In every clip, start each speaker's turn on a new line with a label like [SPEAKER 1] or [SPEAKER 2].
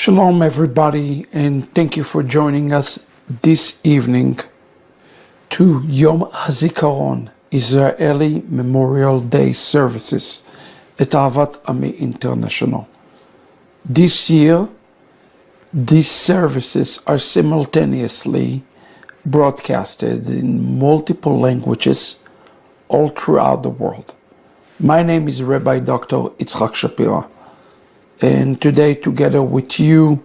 [SPEAKER 1] Shalom everybody, and thank you for joining us this evening to Yom HaZikarom, Israeli Memorial Day services at Ahavat Ammi International. This year, these services are simultaneously broadcasted in multiple languages all throughout the world. My name is Rabbi Dr. Itzhak Shapira, and today together with you,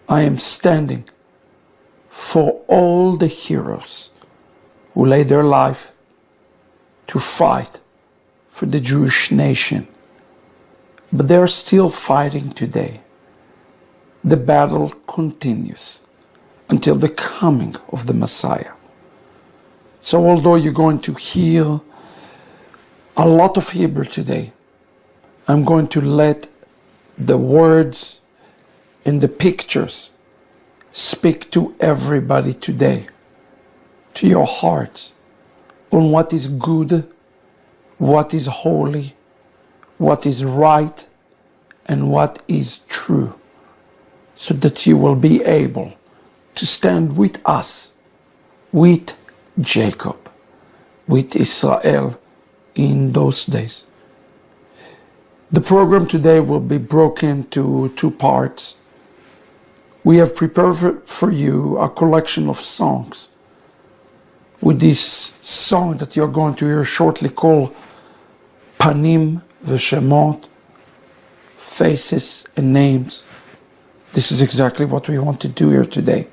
[SPEAKER 1] I am standing for all the heroes who laid their life to fight for the Jewish nation. But they are still fighting today. The battle continues until the coming of the Messiah. So although you're going to hear a lot of Hebrew today, I'm going to let the words and the pictures speak to everybody today, to your hearts, on what is good, what is holy, what is right, and what is true, so that you will be able to stand with us, with Jacob, with Israel in those days. The program today will be broken into two parts. We have prepared for you a collection of songs with this song that you're going to hear shortly called Panim V'Shemot, Faces and Names. This is exactly what we want to do here today.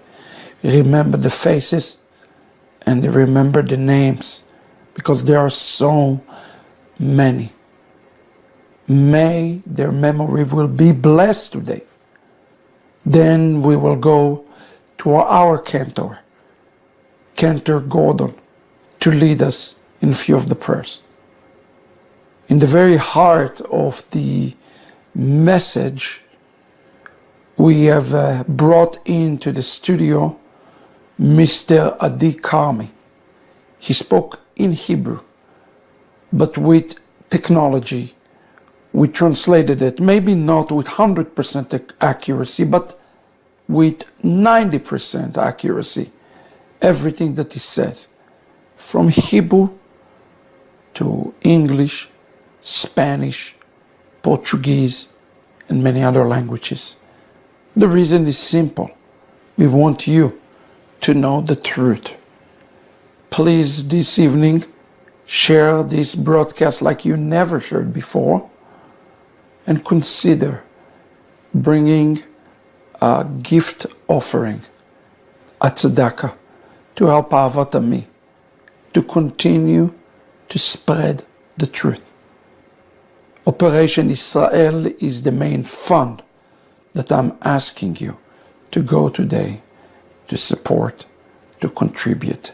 [SPEAKER 1] Remember the faces and remember the names, because there are so many. May their memory will be blessed today. Then we will go to our cantor, Cantor Gordon, to lead us in a few of the prayers. In the very heart of the message, we have brought into the studio Mr. Adi Karmi. He spoke in Hebrew, but with technology, we translated it, maybe not with 100% accuracy, but with 90% accuracy. Everything that he said, from Hebrew to English, Spanish, Portuguese, and many other languages. The reason is simple. We want you to know the truth. Please, this evening, share this broadcast like you never shared before, and consider bringing a gift offering, a tzedakah, to help Ahavat Ammi to continue to spread the truth. Operation Israel is the main fund that I'm asking you to go today to support, to contribute.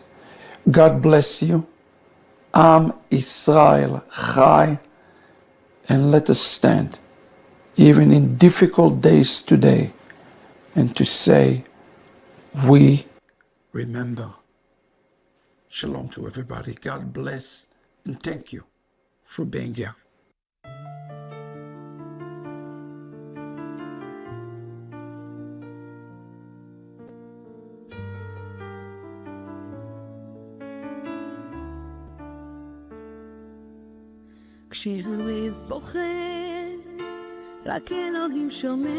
[SPEAKER 1] God bless you. Am Israel Chai. And let us stand, even in difficult days today, and to say, we remember. Shalom to everybody. God bless, and thank you for being here.
[SPEAKER 2] כשהלב בוכה, רק אלוהים שומע.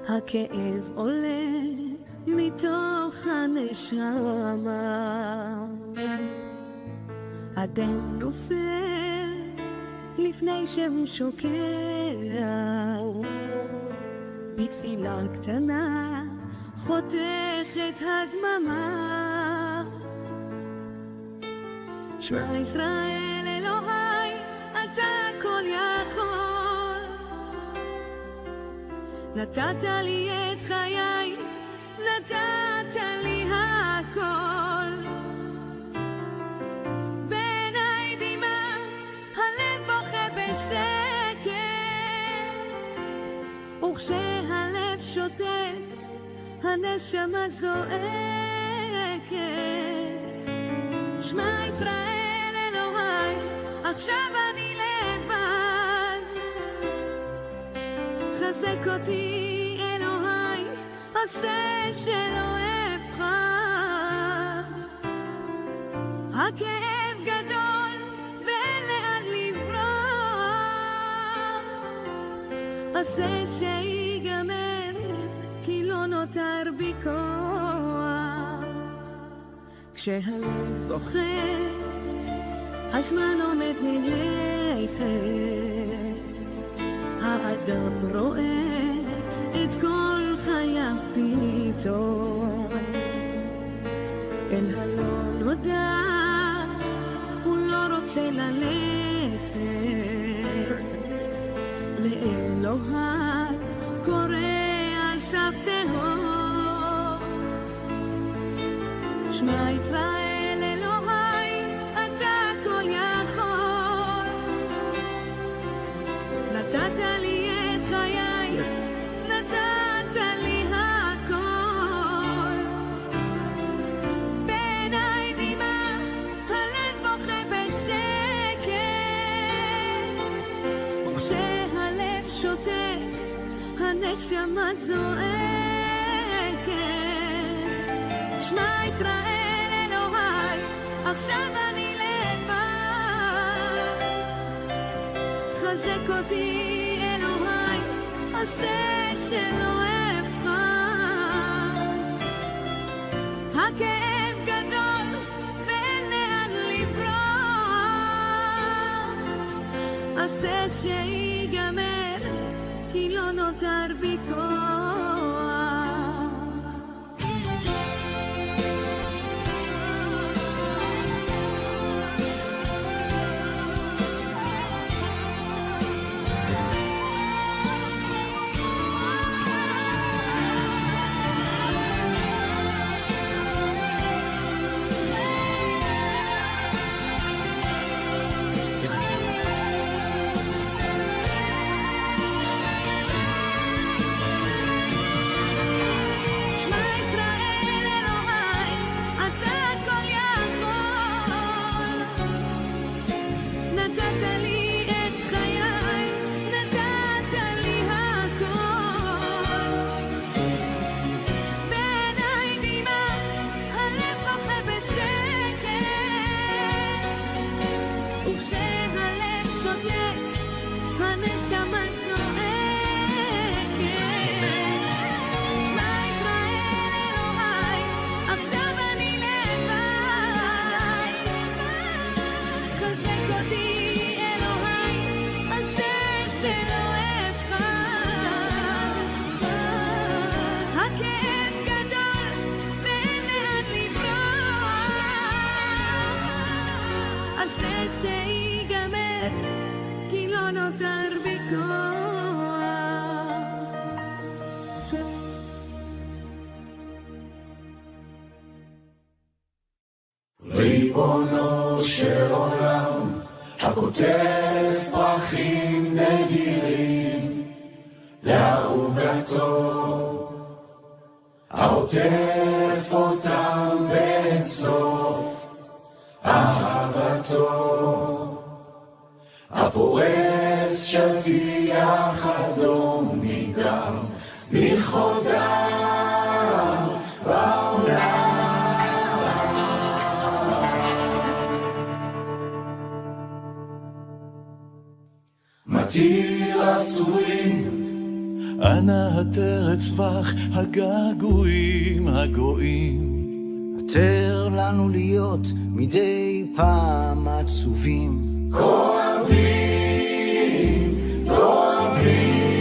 [SPEAKER 2] הכאב עולה מתוך הנשמה. הדם נופל לפני שהוא שוקע. בתפילה קטנה חותכת הדממה. שמע ישראל אלוהי, אתה כל יכול. נתת לי את חיי, נתת לי הכל. בעיניי דמעה, הלב בוכה בשקט. וכשהלב שותק, הנשמה זועקת. שמע ישראל אלוהי, עכשיו אני לבד. חזק אותי אלוהי, עשה שלא אבחר. הכאב גדול ואין לאן לברוח, עשה שיגמר כי לא נותר בי כוח. כשהלב בוכה הזמן עומד מלכת, האדם רואה את כל חייו פתאום. אל הלא נודע הוא לא רוצה ללכת, לאלוהי קורא על סף תהום. שמע ישראל אלוהי, אתה כל יכול. נתת לי את חיי, נתת לי הכל. בעיניי דמעה, הלב בוכה בשקט, וכשהלב שותק, הנשמה זועקת. שמע ישראל אלוהי, עכשיו אני לבד. חזק אותי אלוהי, עשה שלא אבחר. הכאב גדול ואין לאן לברוח, עשה שיגמר כי לא נותר בי כוח.
[SPEAKER 3] ריבונו של עולם, הכותב פרחים נדירים לעוגתו, העוטף אותם בין סוף אהבתו, הפורס שטיח אדום מדם מכבודם בעולם. מתיר אסורים,
[SPEAKER 4] אנא התר את סבך הגעגועים הגויים.
[SPEAKER 5] התר לנו להיות מדי פעם עצובים,
[SPEAKER 3] כואבים, כואבים.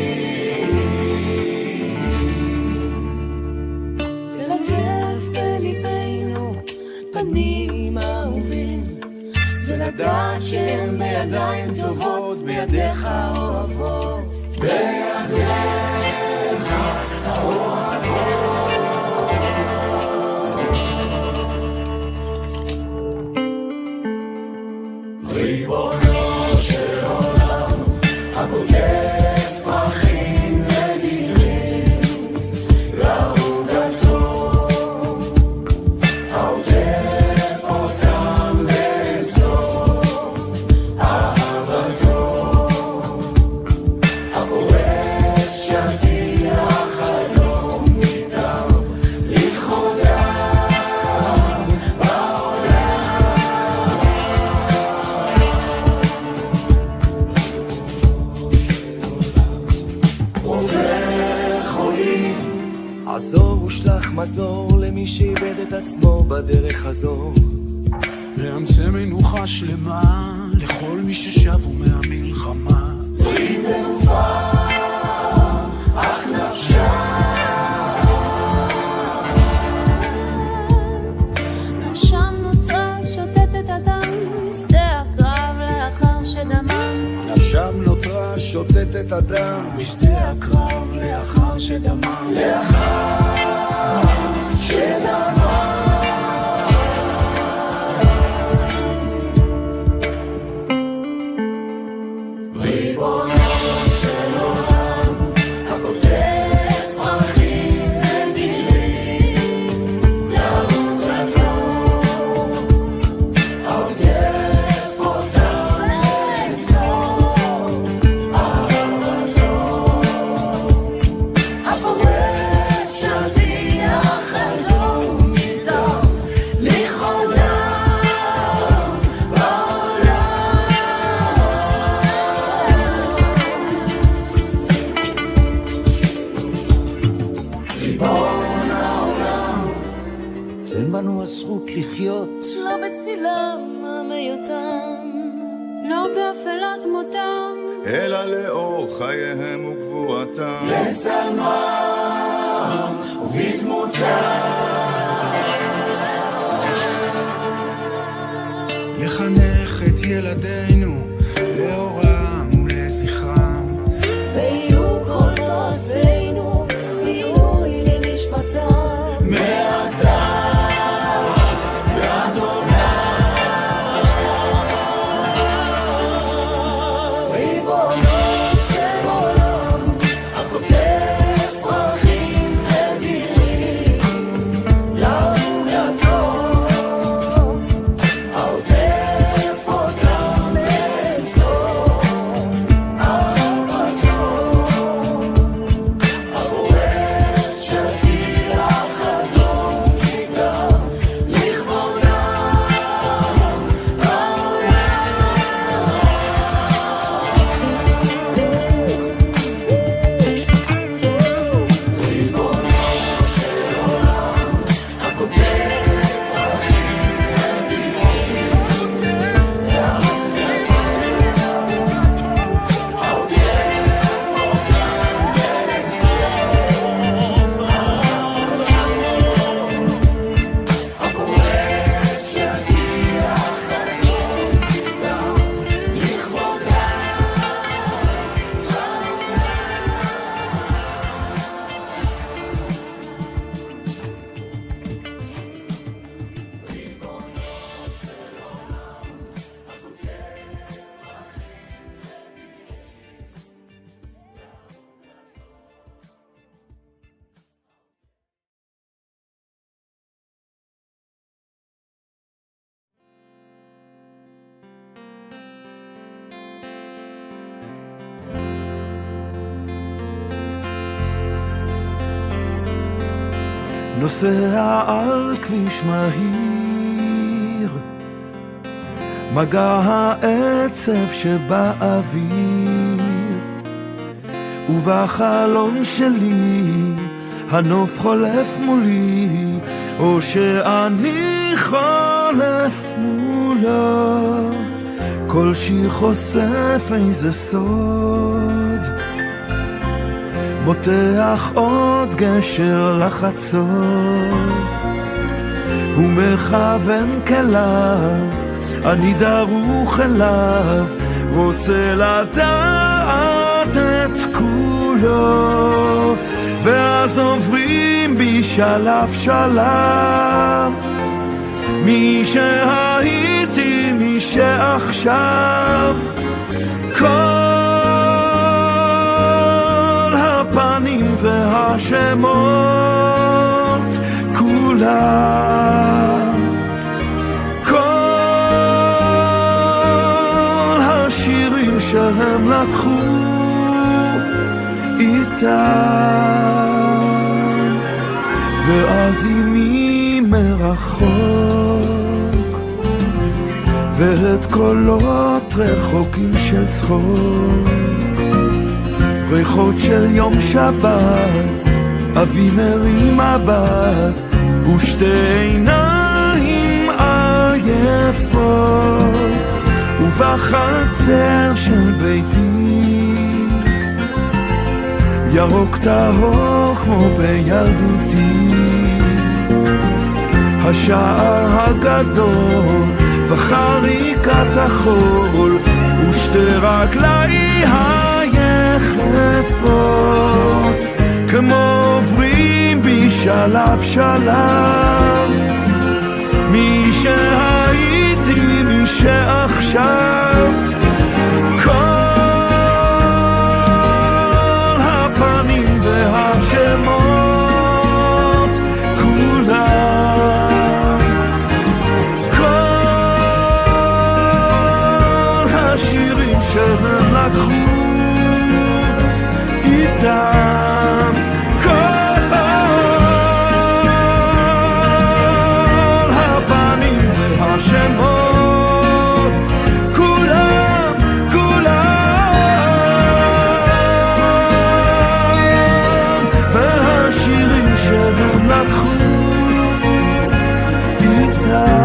[SPEAKER 2] ללטף בליבנו פנים אהובים, זה לדעת שהם בידיים טובות, בידיך אוהבות,
[SPEAKER 3] בידיך האוהבות. ריבונו של עולם, הכותב פרחים נדירים לעוגתו, העוטף אותם בסוף אהבתו,
[SPEAKER 5] שאיבד את עצמו בדרך הזו.
[SPEAKER 6] לאמצי מנוחה שלמה לכל מי ששבו מהמלחמה.
[SPEAKER 3] היא מנופה, אך נפשה
[SPEAKER 7] נפשם נותרה שותתת הדם בשדה הקרב לאחר שדמם.
[SPEAKER 5] נפשם נותרה שותתת הדם
[SPEAKER 6] בשדה הקרב לאחר שדמם.
[SPEAKER 3] לאחר שדמה ריבונו של עולם הכותב פרחים נדירים לעבודתו העוטף אותם לאסוף אהבתו הפורס שטיח חלום מדם לכבודם ריבון העולם
[SPEAKER 5] תן בנו הזכות לחיות
[SPEAKER 2] לא בצילם המיותם,
[SPEAKER 7] לא באפלת מותם,
[SPEAKER 4] אלא לאור חייהם וגבורתם.
[SPEAKER 3] לצלמם ובדמותם
[SPEAKER 6] לחנך את ילדינו לאורם ולזכרם.
[SPEAKER 2] ויהיו כל מעשינו עילוי למשפטם.
[SPEAKER 3] מעתה ריבונו של עולם הכותב פרחים נדירים לעבודתו העוטף אותם לאסוף אהבתו הפורס שטיח חלום מדם לכבודם ריבונו של עולם הכותב פרחים נדירים הפורס שטיח חלום מדם לכבודם
[SPEAKER 8] נוסע על כביש מהיר, מגע העצב שבאוויר, ובחלון שלי הנוף חולף מולי, או שאני חולף מולו. כל שיר חושף איזה סוד, מותח עוד גשר לחצות, הוא מכוון כליו, אני דרוך אליו, רוצה לדעת את כולו. ואז עוברים בי שלב שלב, מי שהייתי, מי שעכשיו, כל הפנים והשמות כולם, כל השירים שהם לקחו איתם. ואז אימי מרחוק, ואת קולות רחוקים של צחוק, ריחות של יום שבת, אבי מרים מבט ושתי עיניים עייפות, ובחצר של ביתי ירוק טהור כמו בילדותי, השער הגדול וחריקת החול, ושתי רגלי היחפות כמו עוברים בי שלב שלב, מי שהייתי מי שעכשיו, כל הפנים והשמות כולם, כל השירים שהם לקחו איתם, כל הפנים והשמות כולם, כולם, והשירים שהם לקחו איתם,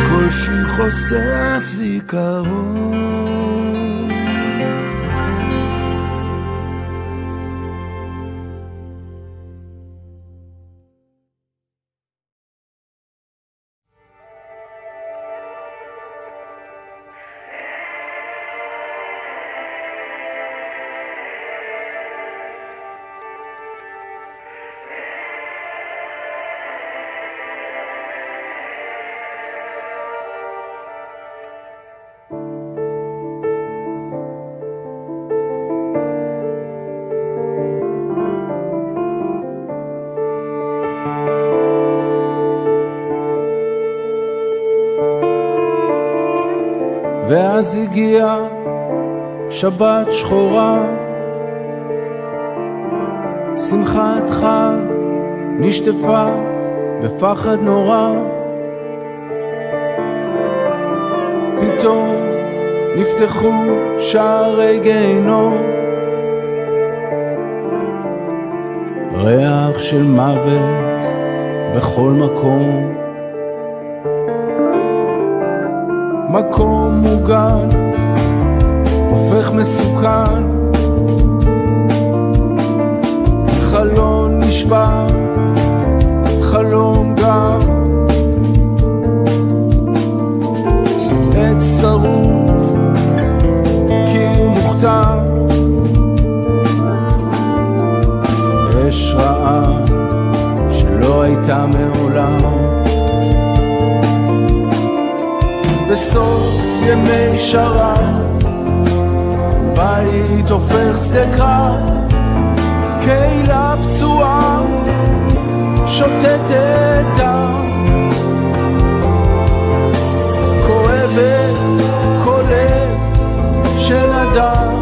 [SPEAKER 8] כל שיר חושף זיכרון.
[SPEAKER 6] ואז הגיעה שבת שחורה, שמחת חג נשטפה בפחד נורא, פתאום נפתחו שערי גיהנום, ריח של מוות בכל מקום, מקום מוגן הופך מסוכן, חלון נשבר, חלום גר, עץ שרוף, קיר מוכתר, אש רעה שלא הייתה מעולם, בסוף ימי שרת בית הופך שדה קרב, קהילה פצועה שותתת דם, כואבת כל לב של אדם,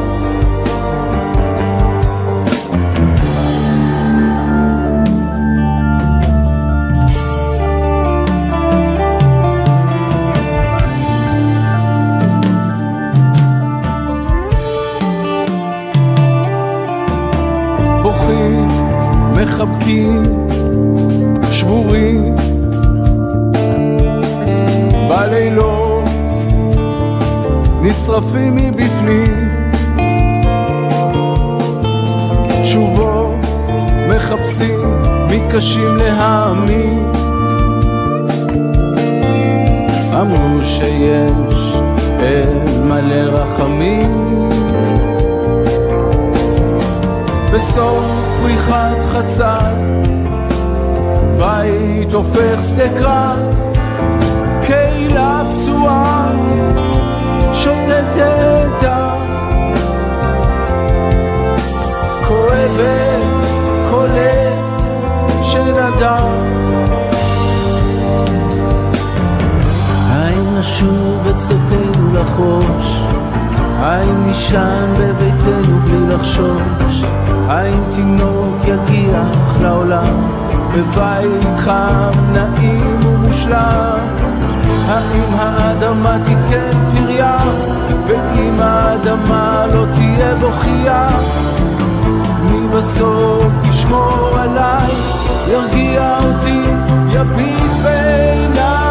[SPEAKER 6] מחבקים שבורים בלילות נשרפים מבפנים, תשובות מחפשים מתקשים להאמין, אמרו שיש אל מלא רחמים, בסוף פריחת חצר בית הופך שדה קרב, קהילה פצועה שותתת דם, כואבת כל לב של אדם, האם נשוב בצאתנו לחוש, האם נשען בביתנו בלי לחשוש, האם תינוק יגיח לעולם בבית חם נעים ומושלם, האם האדמה תיתן פריה ואם האדמה לא תהיה בוכייה, מי בסוף ישמור עליי, ירגיע אותי, יביט בעיניי.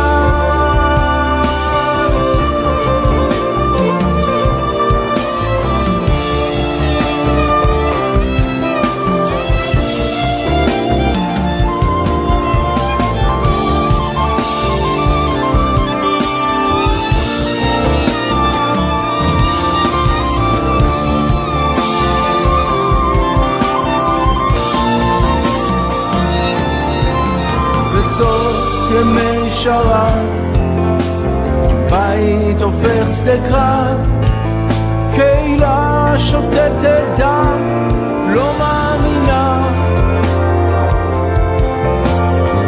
[SPEAKER 6] בסוף ימי שרת, בית הופך שדה קרב, קהילה שותתת דם, לא מאמינה.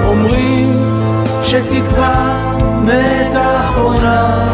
[SPEAKER 6] אומרים שתקווה מתה אחרונה.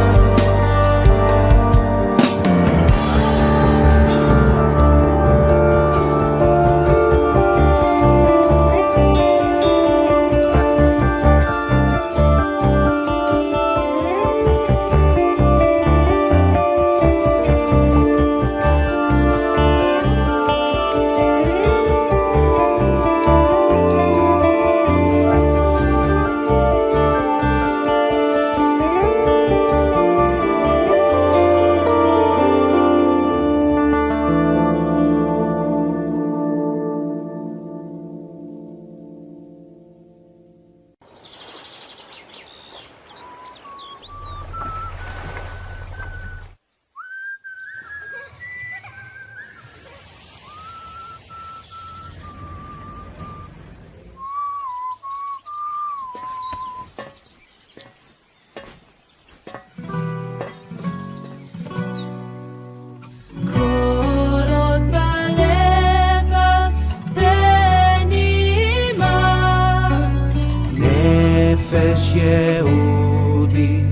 [SPEAKER 6] נפש יהודי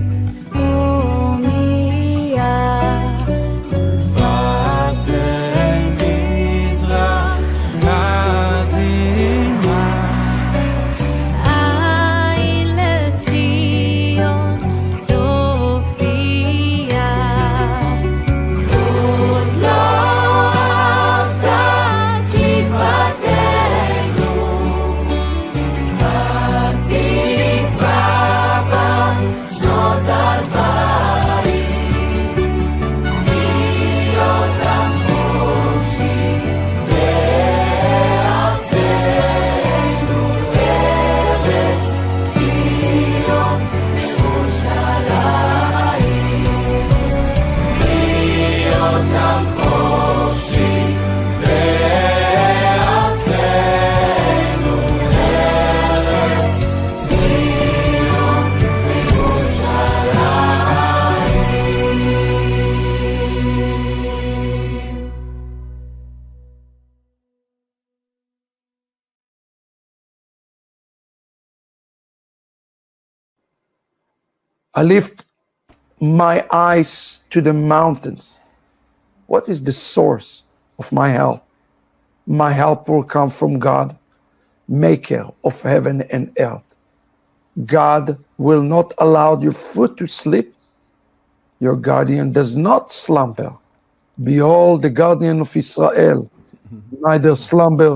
[SPEAKER 7] ומיה
[SPEAKER 6] ותן מזרח קדימה,
[SPEAKER 7] עין לציון צופיה, עוד לא אבדה תקוותנו, שנות 2000 להיות עם חופשי בארצנו, ארץ ציון ירושלים. להיות עם חופשי בארצנו, ארץ ציון
[SPEAKER 1] I lift my eyes to the mountains. What is the source of my help? My help will come from God, maker of heaven and earth. God will not allow your foot to slip. Your guardian does not slumber. Behold, the guardian of Israel, neither slumber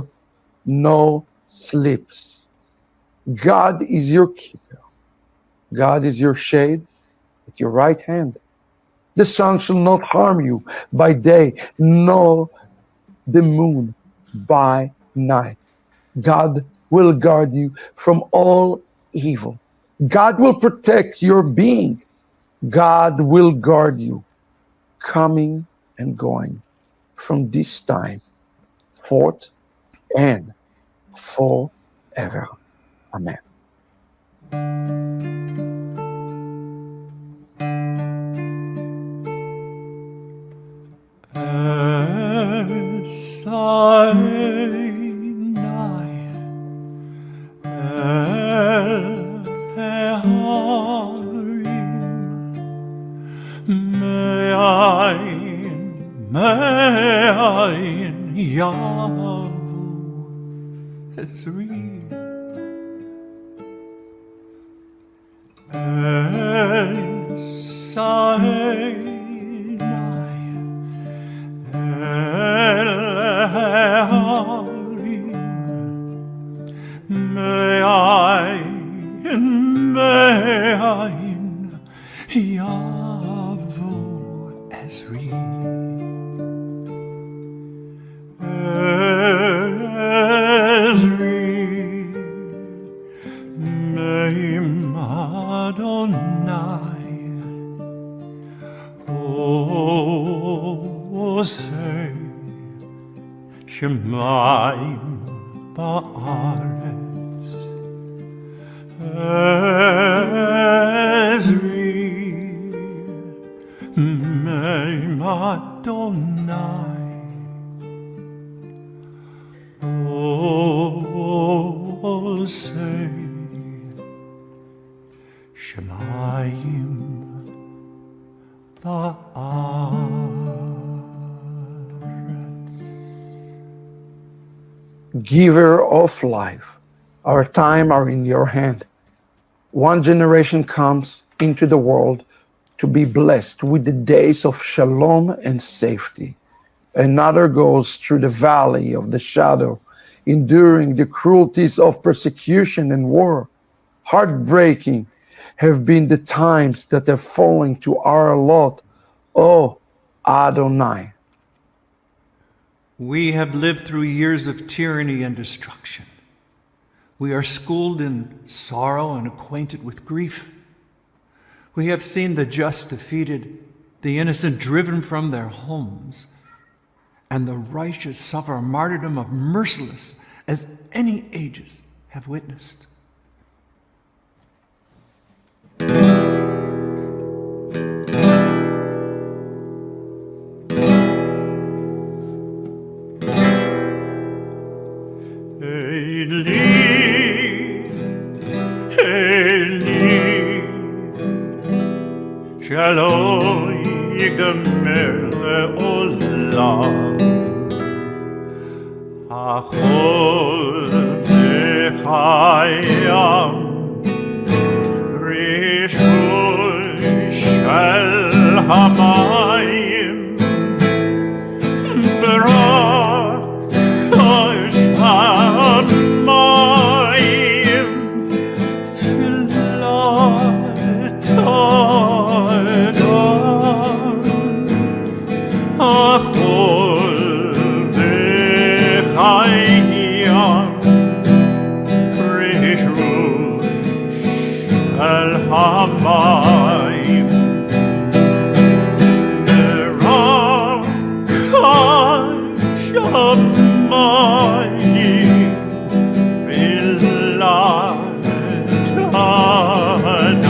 [SPEAKER 1] nor sleeps. God is your keeper. God is your shade at your right hand. The sun shall not harm you by day, nor the moon by night. God will guard you from all evil. God will protect your being. God will guard you, coming and going from this time forth and forever. Amen.
[SPEAKER 8] Name Adonai, say Shemaim ba'aretz, Ezri, Name Adonai, say Shemaim ba'aretz.
[SPEAKER 1] Giver of life, our time are in your hand. One generation comes into the world to be blessed with the days of shalom and safety. Another goes through the valley of the shadow, enduring the cruelties of persecution and war. Heartbreaking have been the times that have fallen to our lot, O Adonai.
[SPEAKER 9] We have lived through years of tyranny and destruction. We are schooled in sorrow and acquainted with grief. We have seen the just defeated, the innocent driven from their homes, and the righteous suffer a martyrdom of merciless as any ages have witnessed.
[SPEAKER 8] Shalom yigamer le'olam, achol b'chayam, rishul shel hamayim, barak kosh hamayim, tfilat achol b'chayam, rishul shel hamayim, barak kosh hamayim, tfilat adam.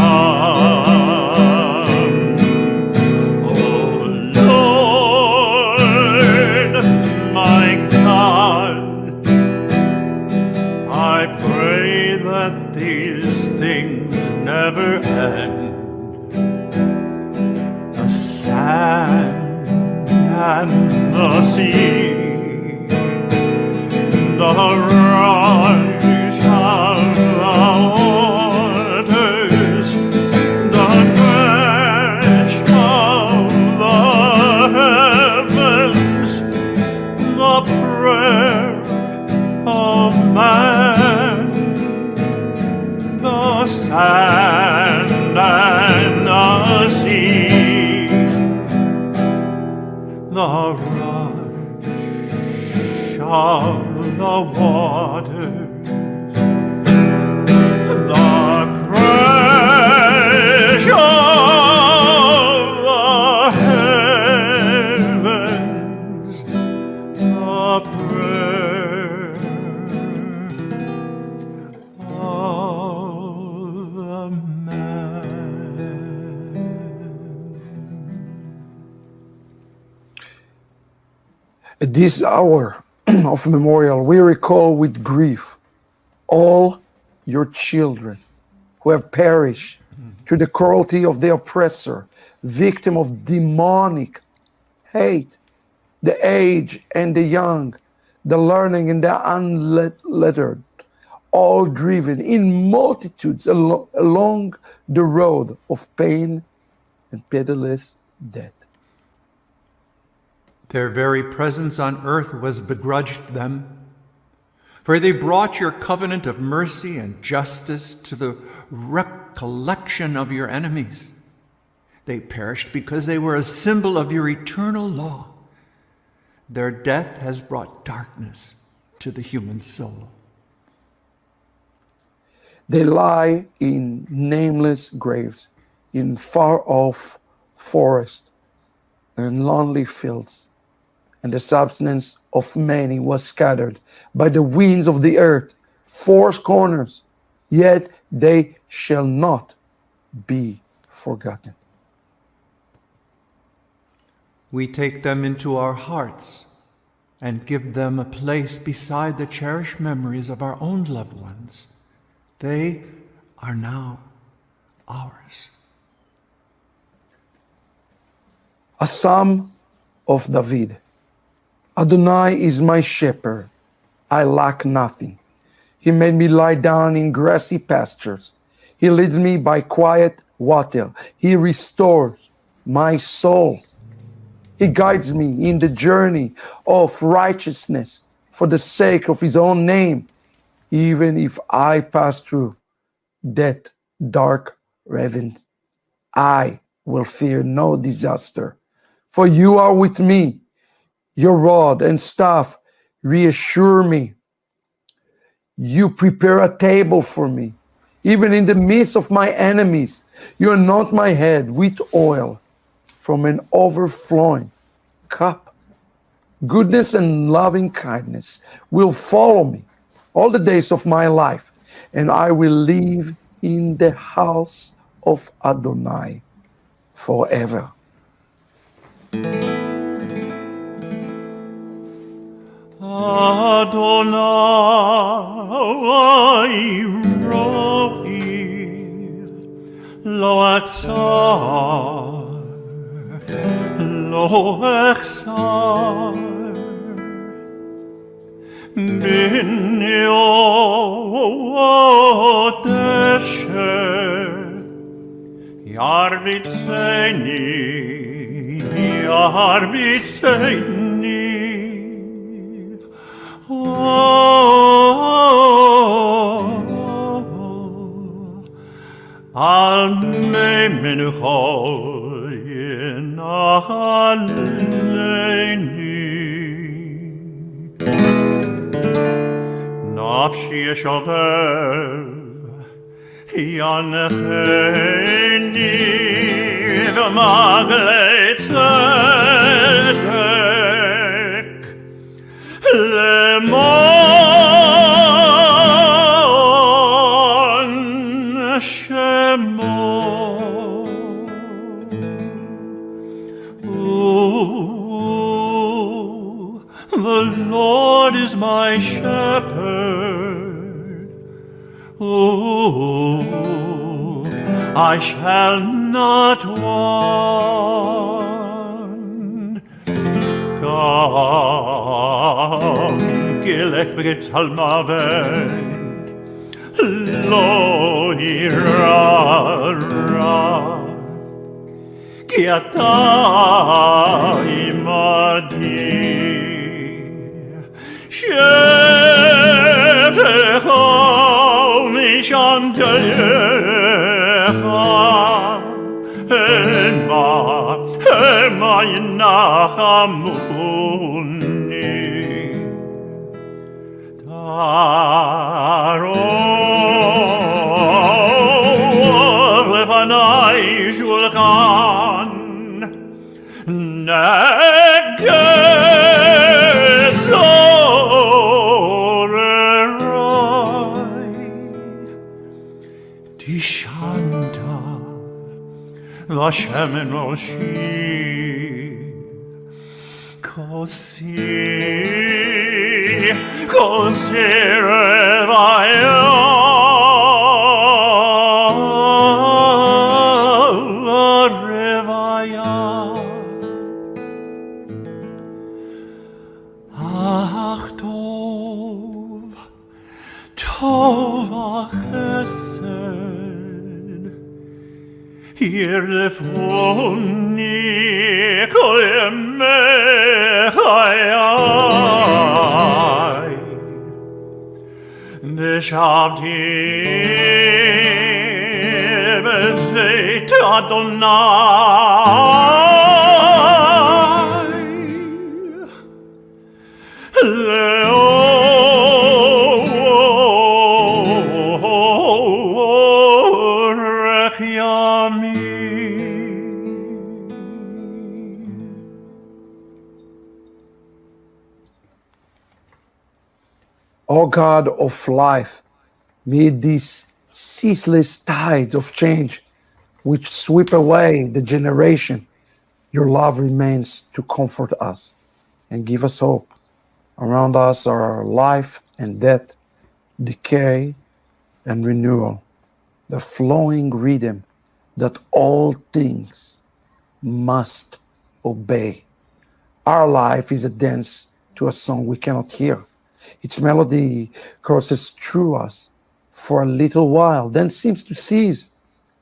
[SPEAKER 8] Oh Lord, my God, I pray that these things never end. The sand and the sea, the rush of the waters, the crash of the heavens, the prayer of man, the sand and the sea, the rush of the waters, the crash of the heavens, the prayer of the man.
[SPEAKER 1] At this hour of memorial, we recall with grief all your children who have perished through the cruelty of the oppressor, victim of demonic hate, the aged and the young, the learning and the unlettered, all driven in multitudes along the road of pain and pitiless death.
[SPEAKER 9] Their very presence on earth was begrudged them, for they brought your covenant of mercy and justice to the recollection of your enemies. They perished because they were a symbol of your eternal law. Their death has brought darkness to the human soul.
[SPEAKER 1] They lie in nameless graves, in far-off forests and lonely fields, and the substance of many was scattered by the winds of the earth, four corners, yet they shall not be forgotten.
[SPEAKER 9] We take them into our hearts and give them a place beside the cherished memories of our own loved ones. They are now ours.
[SPEAKER 1] A psalm of David. Adonai is my shepherd, I lack nothing. He made me lie down in grassy pastures. He leads me by quiet water. He restores my soul. He guides me in the journey of righteousness for the sake of his own name. Even if I pass through that dark ravine, I will fear no disaster. For you are with me. Your rod and staff reassure me. You prepare a table for me, even in the midst of my enemies. You anoint my head with oil from an overflowing cup. Goodness and loving kindness will follow me all the days of my life, and I will live in the house of Adonai forever.
[SPEAKER 8] Adonai Rohi Lo Atzar Lo Echsar Bin Yod Esher Yarbitzeni Al meimen choyin aleini Nafshi yeshover yanecheni v'maglei tzedek Lemon Shemo. Ooh, the Lord is my shepherd. Ooh, I shall not want. Kam gilek v'getzalmavet lo irara ki ata imadi shevecha mishantecha Hema yinachamuni Taro lefanai shulchan neged zorerai Tishanta Vashem Enoshi Kosi Revaya Ach Tov Chesed Yirlefoni kol yemechayai V'shavti b'zeit Adonai אורך ימים.
[SPEAKER 1] O God of life, amid these ceaseless tides of change which sweep away the generation, your love remains to comfort us and give us hope. Around us are life and death, decay and renewal, the flowing rhythm that all things must obey. Our life is a dance to a song we cannot hear. Its melody courses through us for a little while, then seems to cease.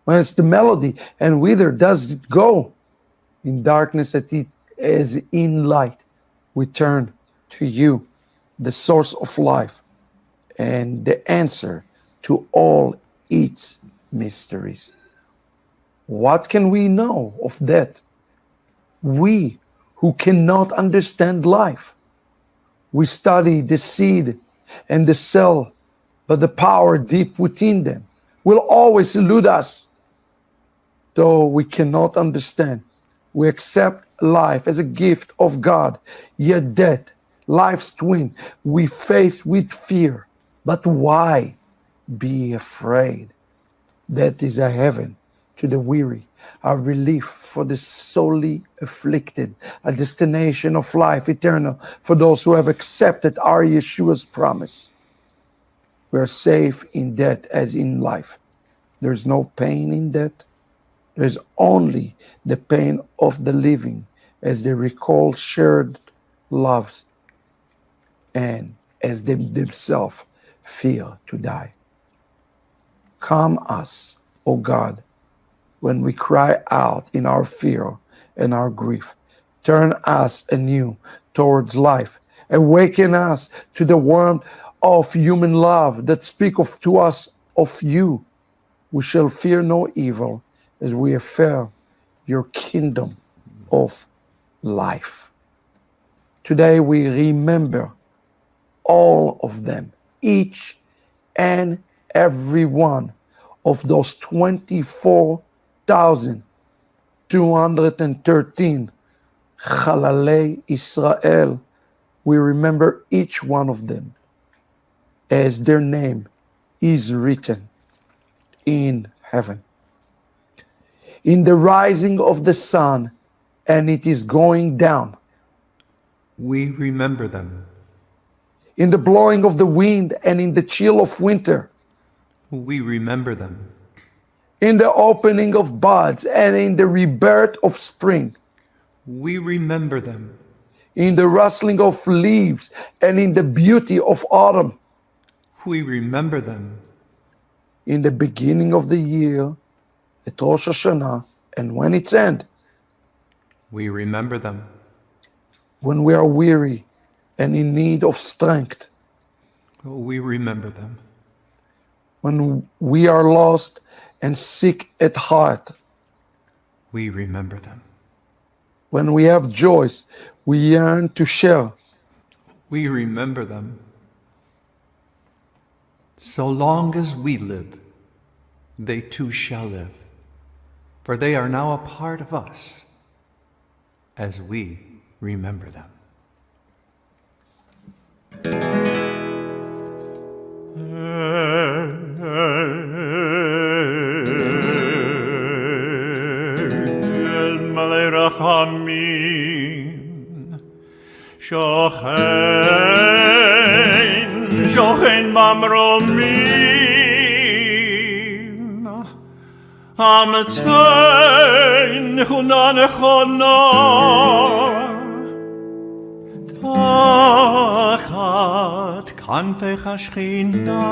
[SPEAKER 1] When it's the melody, and whither does it go? In darkness as in light, we turn to you, the source of life, and the answer to all its mysteries. What can we know of death? We who cannot understand life. We study the seed and the cell, but the power deep within them will always elude us. Though we cannot understand, we accept life as a gift of God, yet death, life's twin, we face with fear. But why be afraid? Death is a heaven to the weary, a relief for the sorely afflicted, a destination of life eternal for those who have accepted our Yeshua's promise. We are safe in death as in life. There is no pain in death. There is only the pain of the living as they recall shared loves and as they themselves fear to die. Calm us, O God, when we cry out in our fear and our grief. Turn us anew towards life. Awaken us to the warmth of human love that speak to us of you. We shall fear no evil as we affirm your kingdom of life. Today we remember all of them, each and every one of those 24,213 Chalalei Israel. We remember each one of them as their name is written in heaven. In the rising of the sun, and it is going down.
[SPEAKER 9] We remember them.
[SPEAKER 1] In the blowing of the wind and in the chill of winter.
[SPEAKER 9] We remember them.
[SPEAKER 1] In the opening of buds and in the rebirth of spring.
[SPEAKER 9] We remember them.
[SPEAKER 1] In the rustling of leaves and in the beauty of autumn.
[SPEAKER 9] We remember them.
[SPEAKER 1] In the beginning of the year, at Rosh Hashanah, and when its end.
[SPEAKER 9] We remember them.
[SPEAKER 1] When we are weary and in need of strength.
[SPEAKER 9] We remember them.
[SPEAKER 1] When we are lost and sick at heart.
[SPEAKER 9] We remember them.
[SPEAKER 1] When we have joys we yearn to share.
[SPEAKER 9] We remember them. So long as we live, they too shall live, for they are now a part of us as we remember them.
[SPEAKER 8] El Malei Rachamim Shochen Bamromim Ametzein Nechuna Nechona Tachat Kanpech HaShechina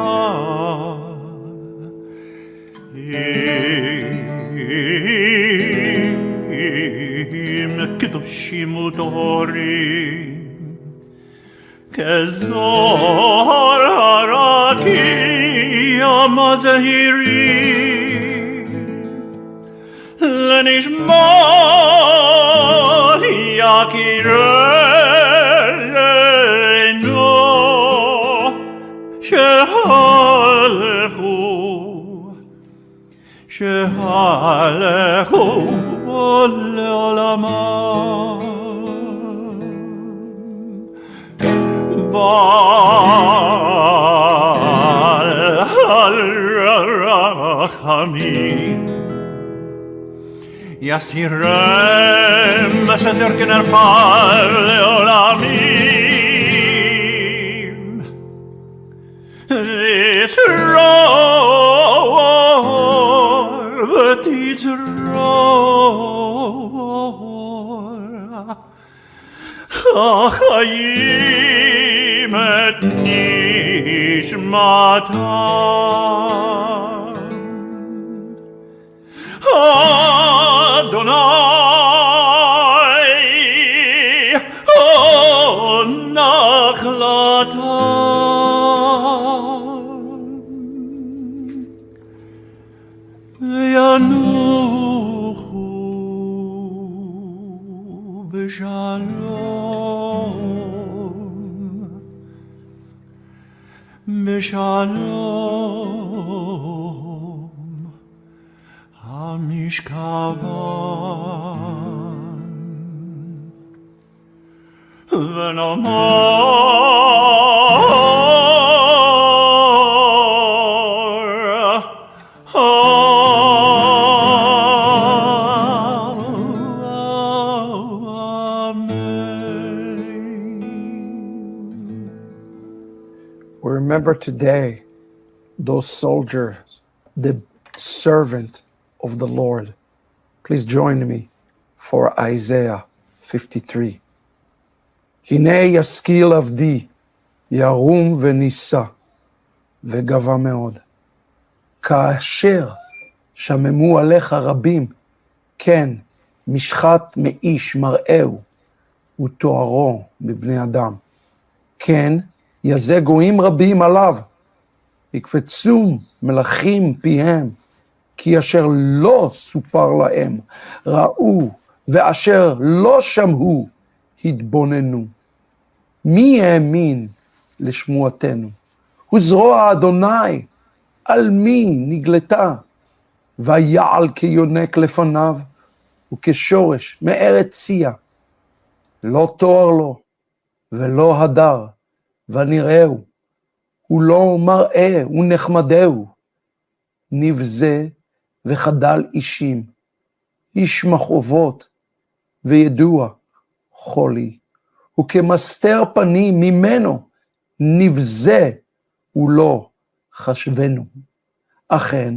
[SPEAKER 8] Im Kedoshim Utorim Kezor Harakim Azahirim Lenishmat Yakirenu Shehalchu שהלכו לעולמם. בעל הרחמים יסירם בסתר כנפל לעולמים, ותצרור ותצרור החיים את נשמתם. אדוני נחלתם, וינוחו בשלום, בשלום המשכבם. ונאמר
[SPEAKER 1] We remember today those soldiers, the servant of the Lord. Please join me for Isaiah 53. הנה ישכיל עבדי, ירום ונישא, וגבה מאוד. כאשר שממו עליך רבים, כן, משחת מאיש מראהו, ותוארו מבני אדם. כן, יזה גויים רבים עליו, יקפצו מלכים פיהם, כי אשר לא סופר להם, ראו, ואשר לא שמעו, התבוננו. מי האמין לשמועתנו? וזרוע אדוני, על מי נגלתה? ויעל כיונק לפניו, וכשורש מארץ צייה. לא תואר לו, ולא הדר, ונראהו, הוא לא מראה, הוא נחמדהו. נבזה וחדל אישים, איש מחובות, וידוע חולי. וכמסתר פנים ממנו, נבזה ולא חשבנו. אכן,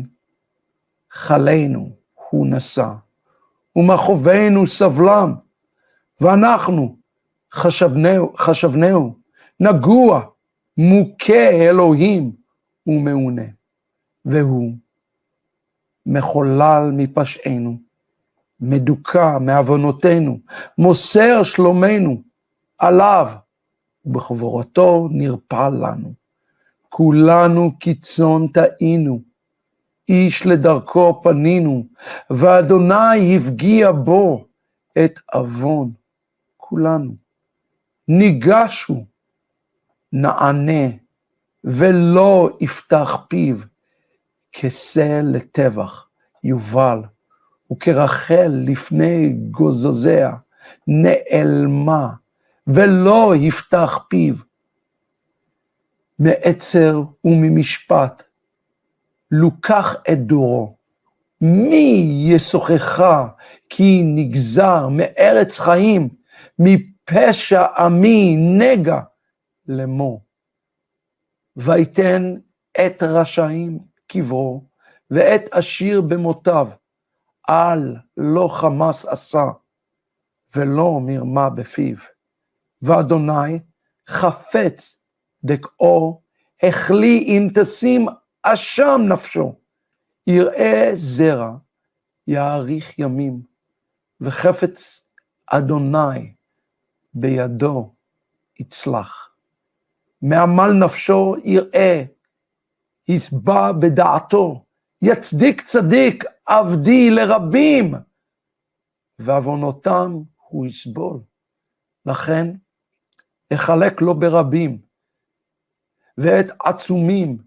[SPEAKER 1] חלינו הוא נשא, ומחובנו סבלם, ואנחנו חשבנהו, נגוע, מוכה אלוהים ומעונה. והוא מחולל מפשענו, מדוכא מעוונותינו, מוסר שלומנו, עליו, ובחבורתו נרפא לנו. כולנו קיצון טעינו, איש לדרכו פנינו, ואדוני הפגיע בו את עוון כולנו. ניגשו, נענה, ולא יפתח פיו, כסה לטבח יובל, וכרחל לפני גוזוזיה, נעלמה, ולא יפתח פיו. מעצר וממשפט, לוקח את דורו. מי ישוחך כי נגזר מארץ חיים, מפשע עמי נגע למו. ויתן את רשעים קברו, ואת עשיר במותיו, על לא חמס עשה, ולא מרמה בפיו. ואדוני חפץ דקאו, החלי אם תשים אשם נפשו, יראה זרע, יאריך ימים, וחפץ אדוני בידו יצלח. מעמל נפשו יראה, יסבע בדעתו, יצדיק צדיק עבדי לרבים, ועוונותם הוא יסבול. לכן יחלק לו ברבים, ואת עצומים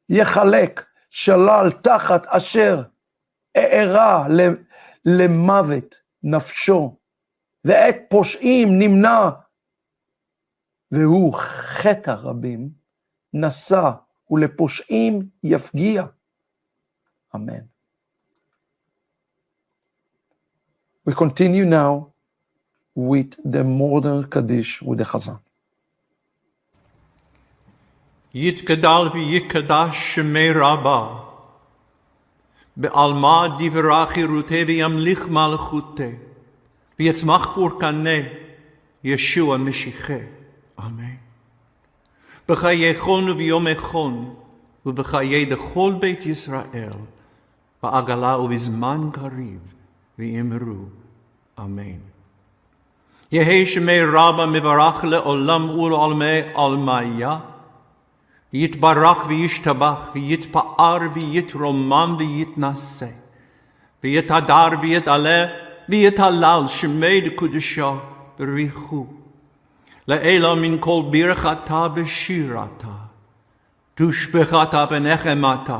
[SPEAKER 1] יחלק שלל תחת אשר הערה למוות נפשו, ואת פושעים נמנע, והוא חטא רבים, נשא, ולפושעים יפגיע. אמן. We continue now with the modern Kaddish with the Chazan.
[SPEAKER 9] יתגדל ויקדש שמי רבה, בעלמא דברה חירותי וימליך מלכותי, ויצמח פורקנה ישוע משיחי. אמן. בחיי חון וביומי חון, ובחיי דכל בית ישראל, בעגלה ובזמן קריב, ואמרו אמן. יהי שמי רבה מברך לעולם ולעולמי עלמיה, יתברך וישתבח ויתפאר ויתרומם ויתנשא, ויתהדר ויתעלה ויתהלל שמי דקודשה בריחו. לעילה מן כל ברכתה ושירתה, תושבחתה ונחמתה,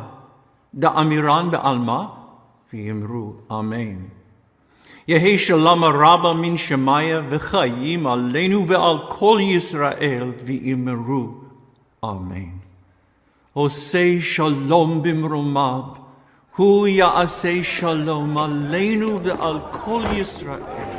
[SPEAKER 9] דאמירן בעלמא, ואמרו אמן. יהי שלום רבה מן שמיה וחיים עלינו ועל כל ישראל, ואמרו אמן. עושה שלום במרומיו, הוא יעשה שלום עלינו ועל כל ישראל.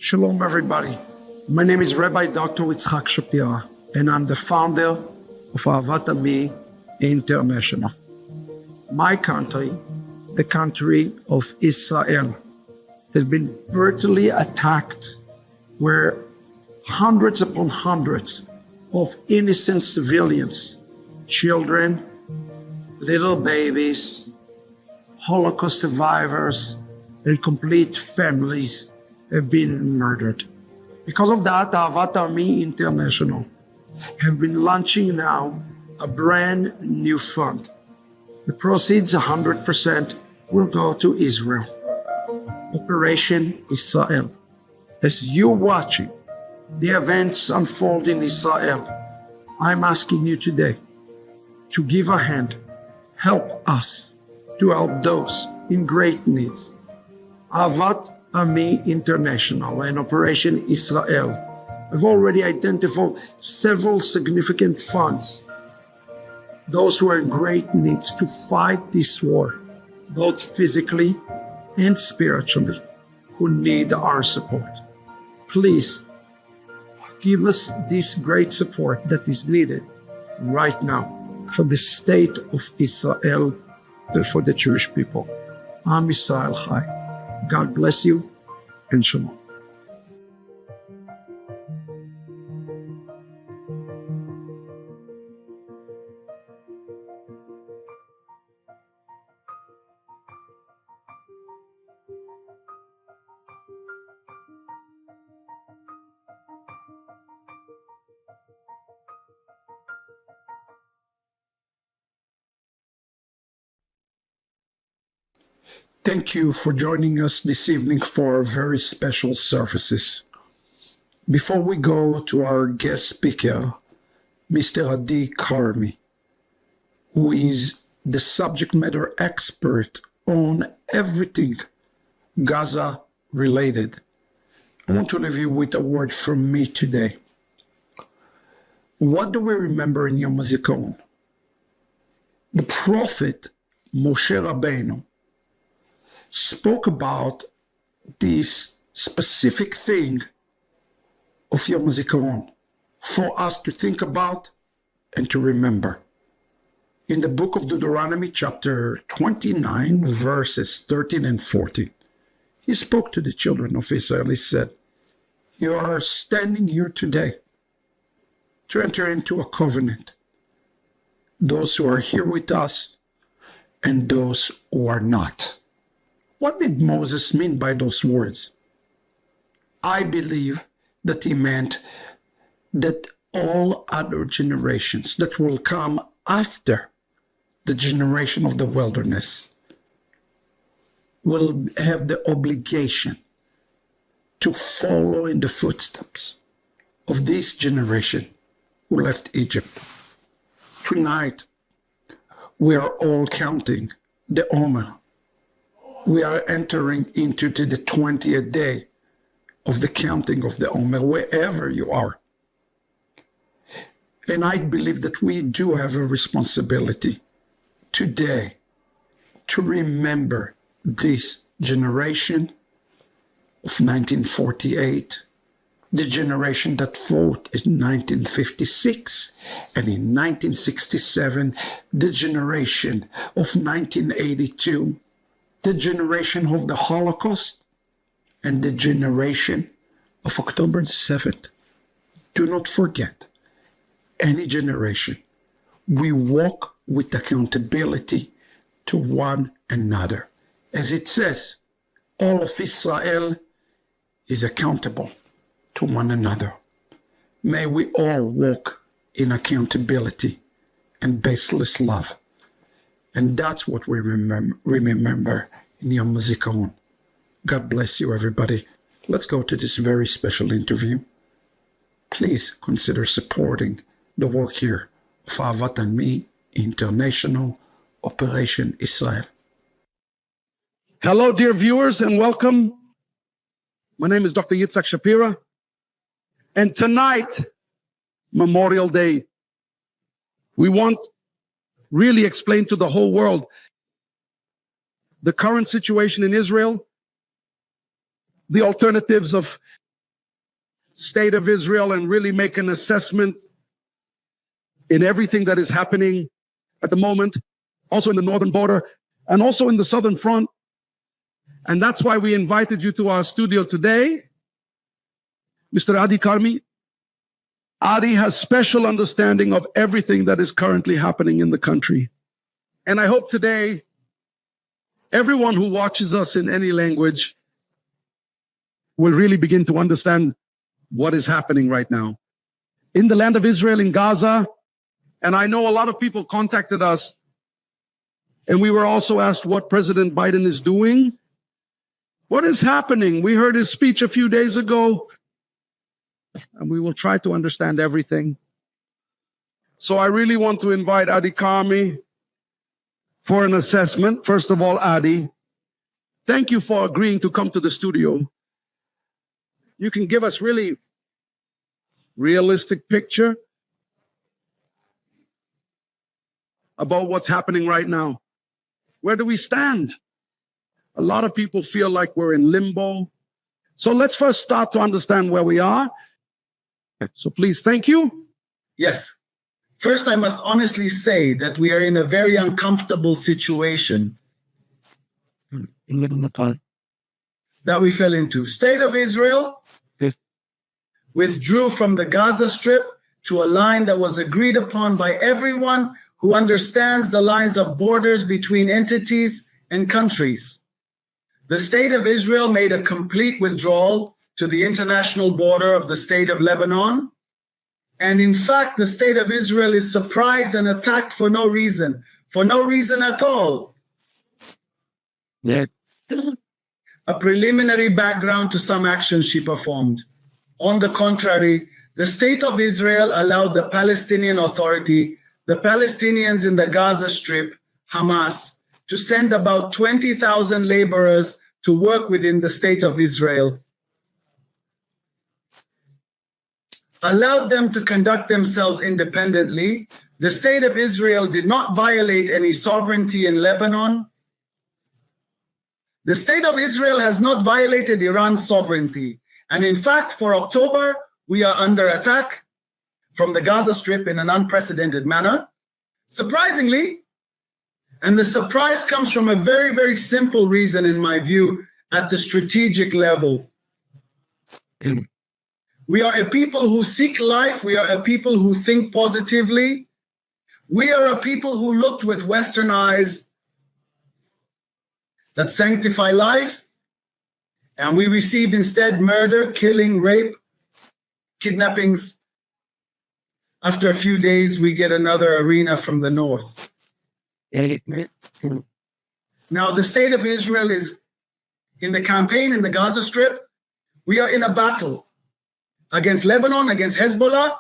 [SPEAKER 1] Shalom, everybody. My name is Rabbi Dr. Itzhak Shapira, and I'm the founder of Ahavat Ammi International. My country, the country of Israel, has been brutally attacked, where hundreds upon hundreds of innocent civilians, children, little babies, Holocaust survivors, and complete families have been murdered. Because of that, Ahavat Ammi International have been launching now a brand new fund. The proceeds, 100%, will go to Israel. Operation Israel. As you're watching the events unfold in Israel, I'm asking you today to give a hand, help us to help those in great needs. Ahavat Ammi International and Operation Israel have already identified several significant funds, those who are in great needs to fight this war, both physically and spiritually, who need our support. Please give us this great support that is needed right now for the state of Israel and for the Jewish people. Am Yisrael Chai. God bless you and Shalom. Thank you for joining us this evening for our very special services. Before we go to our guest speaker, Mr. HaZikarom, who is the subject matter expert on everything Gaza related, I want to leave you with a word from me today. What do we remember in Yom HaZikarom? The prophet Moshe Rabbeinu spoke about this specific thing of Yom HaZikarom for us to think about and to remember. In the book of Deuteronomy, chapter 29, verses 13 and 14, he spoke to the children of Israel. He said, "You are standing here today to enter into a covenant. Those who are here with us and those who are not." What did Moses mean by those words? I believe that he meant that all other generations that will come after the generation of the wilderness will have the obligation to follow in the footsteps of this generation who left Egypt. Tonight, we are all counting the Omer. We are entering into the 20th day of the counting of the Omer, wherever you are. And I believe that we do have a responsibility today to remember this generation of 1948, the generation that fought in 1956, and in 1967, the generation of 1982, the generation of the Holocaust, and the generation of October 7th. Do not forget, any generation, we walk with accountability to one another. As it says, all of Israel is accountable to one another. May we all walk in accountability and baseless love. And that's what we remember in Yom HaZikarom. God bless you, everybody. Let's go to this very special interview. Please consider supporting the work here of Ahavat Ammi International, Operation Israel. Hello, dear viewers, and welcome. My name is Dr. Itzhak Shapira. And tonight, Memorial Day, we want really explain to the whole world the current situation in Israel, the alternatives of
[SPEAKER 10] state of Israel and really make an assessment in everything that is happening at the moment, also in the northern border and also in the southern front. And that's why we invited you to our studio today. Mr. Adi Karmi. Adi has special understanding of everything that is currently happening in the country. And I hope today, everyone who watches us in any language will really begin to understand what is happening right now. In the land of Israel, in Gaza, and I know a lot of people contacted us, and we were also asked what President Biden is doing. What is happening? We heard his speech a few days ago, and we will try to understand everything. So I really want to invite Adi Karmi for an assessment. First of all, Adi, thank you for agreeing to come to the studio. You can give us really realistic picture about what's happening right now. Where do we stand? A lot of people feel like we're in limbo. So let's first start to understand where we are. So please, thank you.
[SPEAKER 11] Yes. First, I must honestly say that we are in a very uncomfortable situation that we fell into. State of Israel withdrew from the Gaza Strip to a line that was agreed upon by everyone who understands the lines of borders between entities and countries. The state of Israel made a complete withdrawal to the international border of the state of Lebanon. And in fact, the state of Israel is surprised and attacked for no reason at all.
[SPEAKER 12] Yeah.
[SPEAKER 11] A preliminary background to some actions she performed. On the contrary, the state of Israel allowed the Palestinian Authority, the Palestinians in the Gaza Strip, Hamas, to send about 20,000 laborers to work within the state of Israel. Allowed them to conduct themselves independently. The state of Israel did not violate any sovereignty in Lebanon. The state of Israel has not violated Iran's sovereignty. And in fact, for October, we are under attack from the Gaza Strip in an unprecedented manner. Surprisingly, and the surprise comes from a very, very simple reason, in my view, at the strategic level. We are a people who seek life. We are a people who think positively. We are a people who looked with Western eyes that sanctify life. And we received instead murder, killing, rape, kidnappings. After a few days, we get another arena from the north. Now, the state of Israel is in the campaign in the Gaza Strip. We are in a battle against Lebanon, against Hezbollah.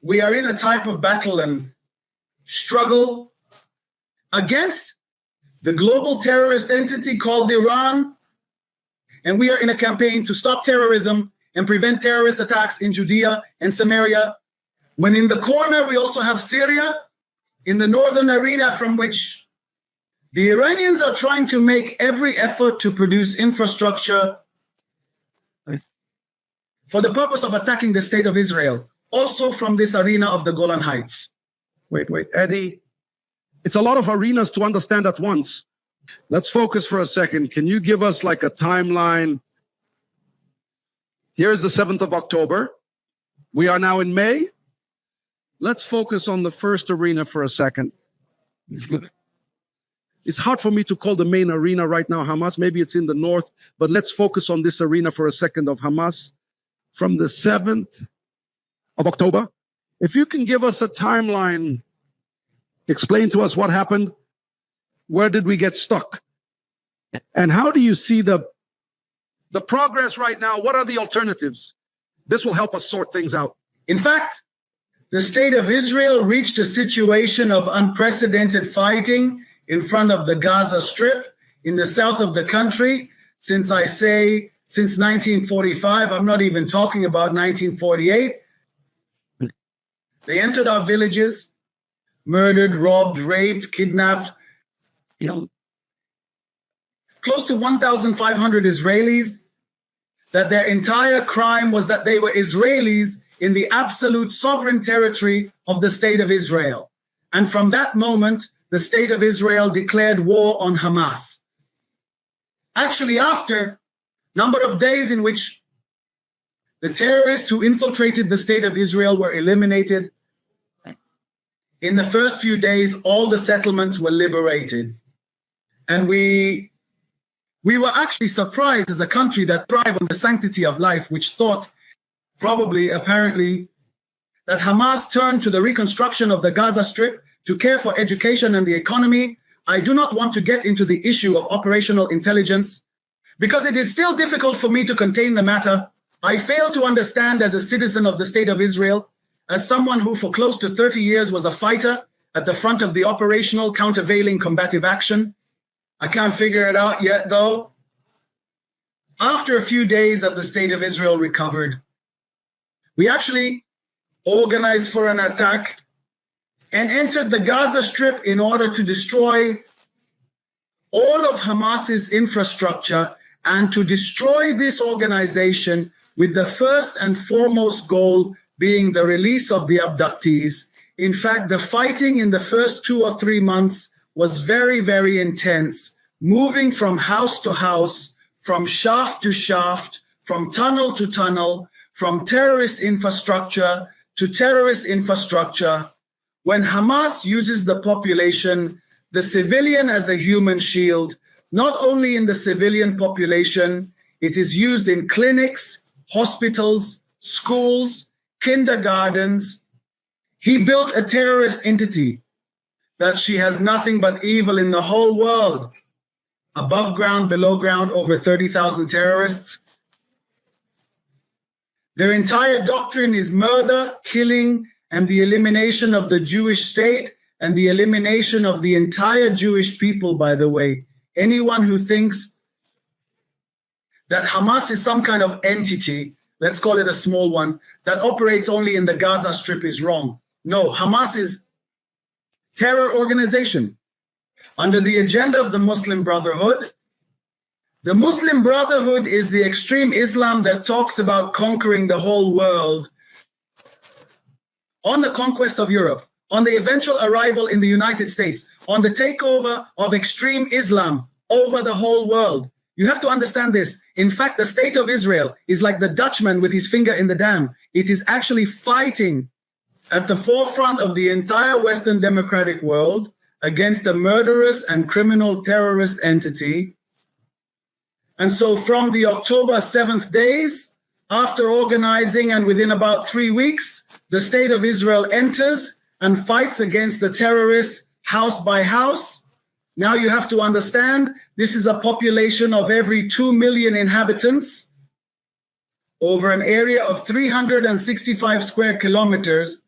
[SPEAKER 11] We are in a type of battle and struggle against the global terrorist entity called Iran. And we are in a campaign to stop terrorism and prevent terrorist attacks in Judea and Samaria. When in the corner, we also have Syria in the northern arena, from which the Iranians are trying to make every effort to produce infrastructure for the purpose of attacking the state of Israel, also from this arena of the Golan Heights.
[SPEAKER 10] Wait, Eddie. It's a lot of arenas to understand at once. Let's focus for a second. Can you give us like a timeline? Here's the 7th of October. We are now in May. Let's focus on the first arena for a second. It's hard for me to call the main arena right now Hamas. Maybe it's in the north, but let's focus on this arena for a second of Hamas. From the 7th of October, if you can give us a timeline, explain to us what happened. Where did we get stuck? And how do you see the progress right now? What are the alternatives? This will help us sort things out.
[SPEAKER 11] In fact, the state of Israel reached a situation of unprecedented fighting in front of the Gaza Strip in the south of the country. Since 1945, I'm not even talking about 1948. They entered our villages, murdered, robbed, raped, kidnapped. Close to 1,500 Israelis that their entire crime was that they were Israelis in the absolute sovereign territory of the state of Israel. And from that moment, the state of Israel declared war on Hamas. Actually, after a number of days in which the terrorists who infiltrated the state of Israel were eliminated, in the first few days, all the settlements were liberated. And we were actually surprised as a country that thrived on the sanctity of life, which thought, probably, apparently, that Hamas turned to the reconstruction of the Gaza Strip to care for education and the economy. I do not want to get into the issue of operational intelligence because it is still difficult for me to contain the matter. I fail to understand as a citizen of the state of Israel, as someone who for close to 30 years was a fighter at the front of the operational countervailing combative action. I can't figure it out yet, though. After a few days that the state of Israel recovered, we actually organized for an attack and entered the Gaza Strip in order to destroy all of Hamas's infrastructure and to destroy this organization with the first and foremost goal being the release of the abductees. In fact, the fighting in the first 2 or 3 months was very, very intense, moving from house to house, from shaft to shaft, from tunnel to tunnel, from terrorist infrastructure to terrorist infrastructure. When Hamas uses the population, the civilian as a human shield, not only in the civilian population, it is used in clinics, hospitals, schools, kindergartens. He built a terrorist entity that she has nothing but evil in the whole world. Above ground, below ground, over 30,000 terrorists. Their entire doctrine is murder, killing, and the elimination of the Jewish state and the elimination of the entire Jewish people, by the way. Anyone who thinks that Hamas is some kind of entity, let's call it a small one, that operates only in the Gaza Strip is wrong. No, Hamas is terror organization under the agenda of the Muslim Brotherhood. The Muslim Brotherhood is the extreme Islam that talks about conquering the whole world on the conquest of Europe, on the eventual arrival in the United States, on the takeover of extreme Islam over the whole world. You have to understand this. In fact, the state of Israel is like the Dutchman with his finger in the dam. It is actually fighting at the forefront of the entire Western democratic world against a murderous and criminal terrorist entity. And so from the October 7th days, after organizing and within about 3 weeks, the state of Israel enters and fights against the terrorists house by house. Now you have to understand, this is a population of every 2 million inhabitants over an area of 365 square kilometers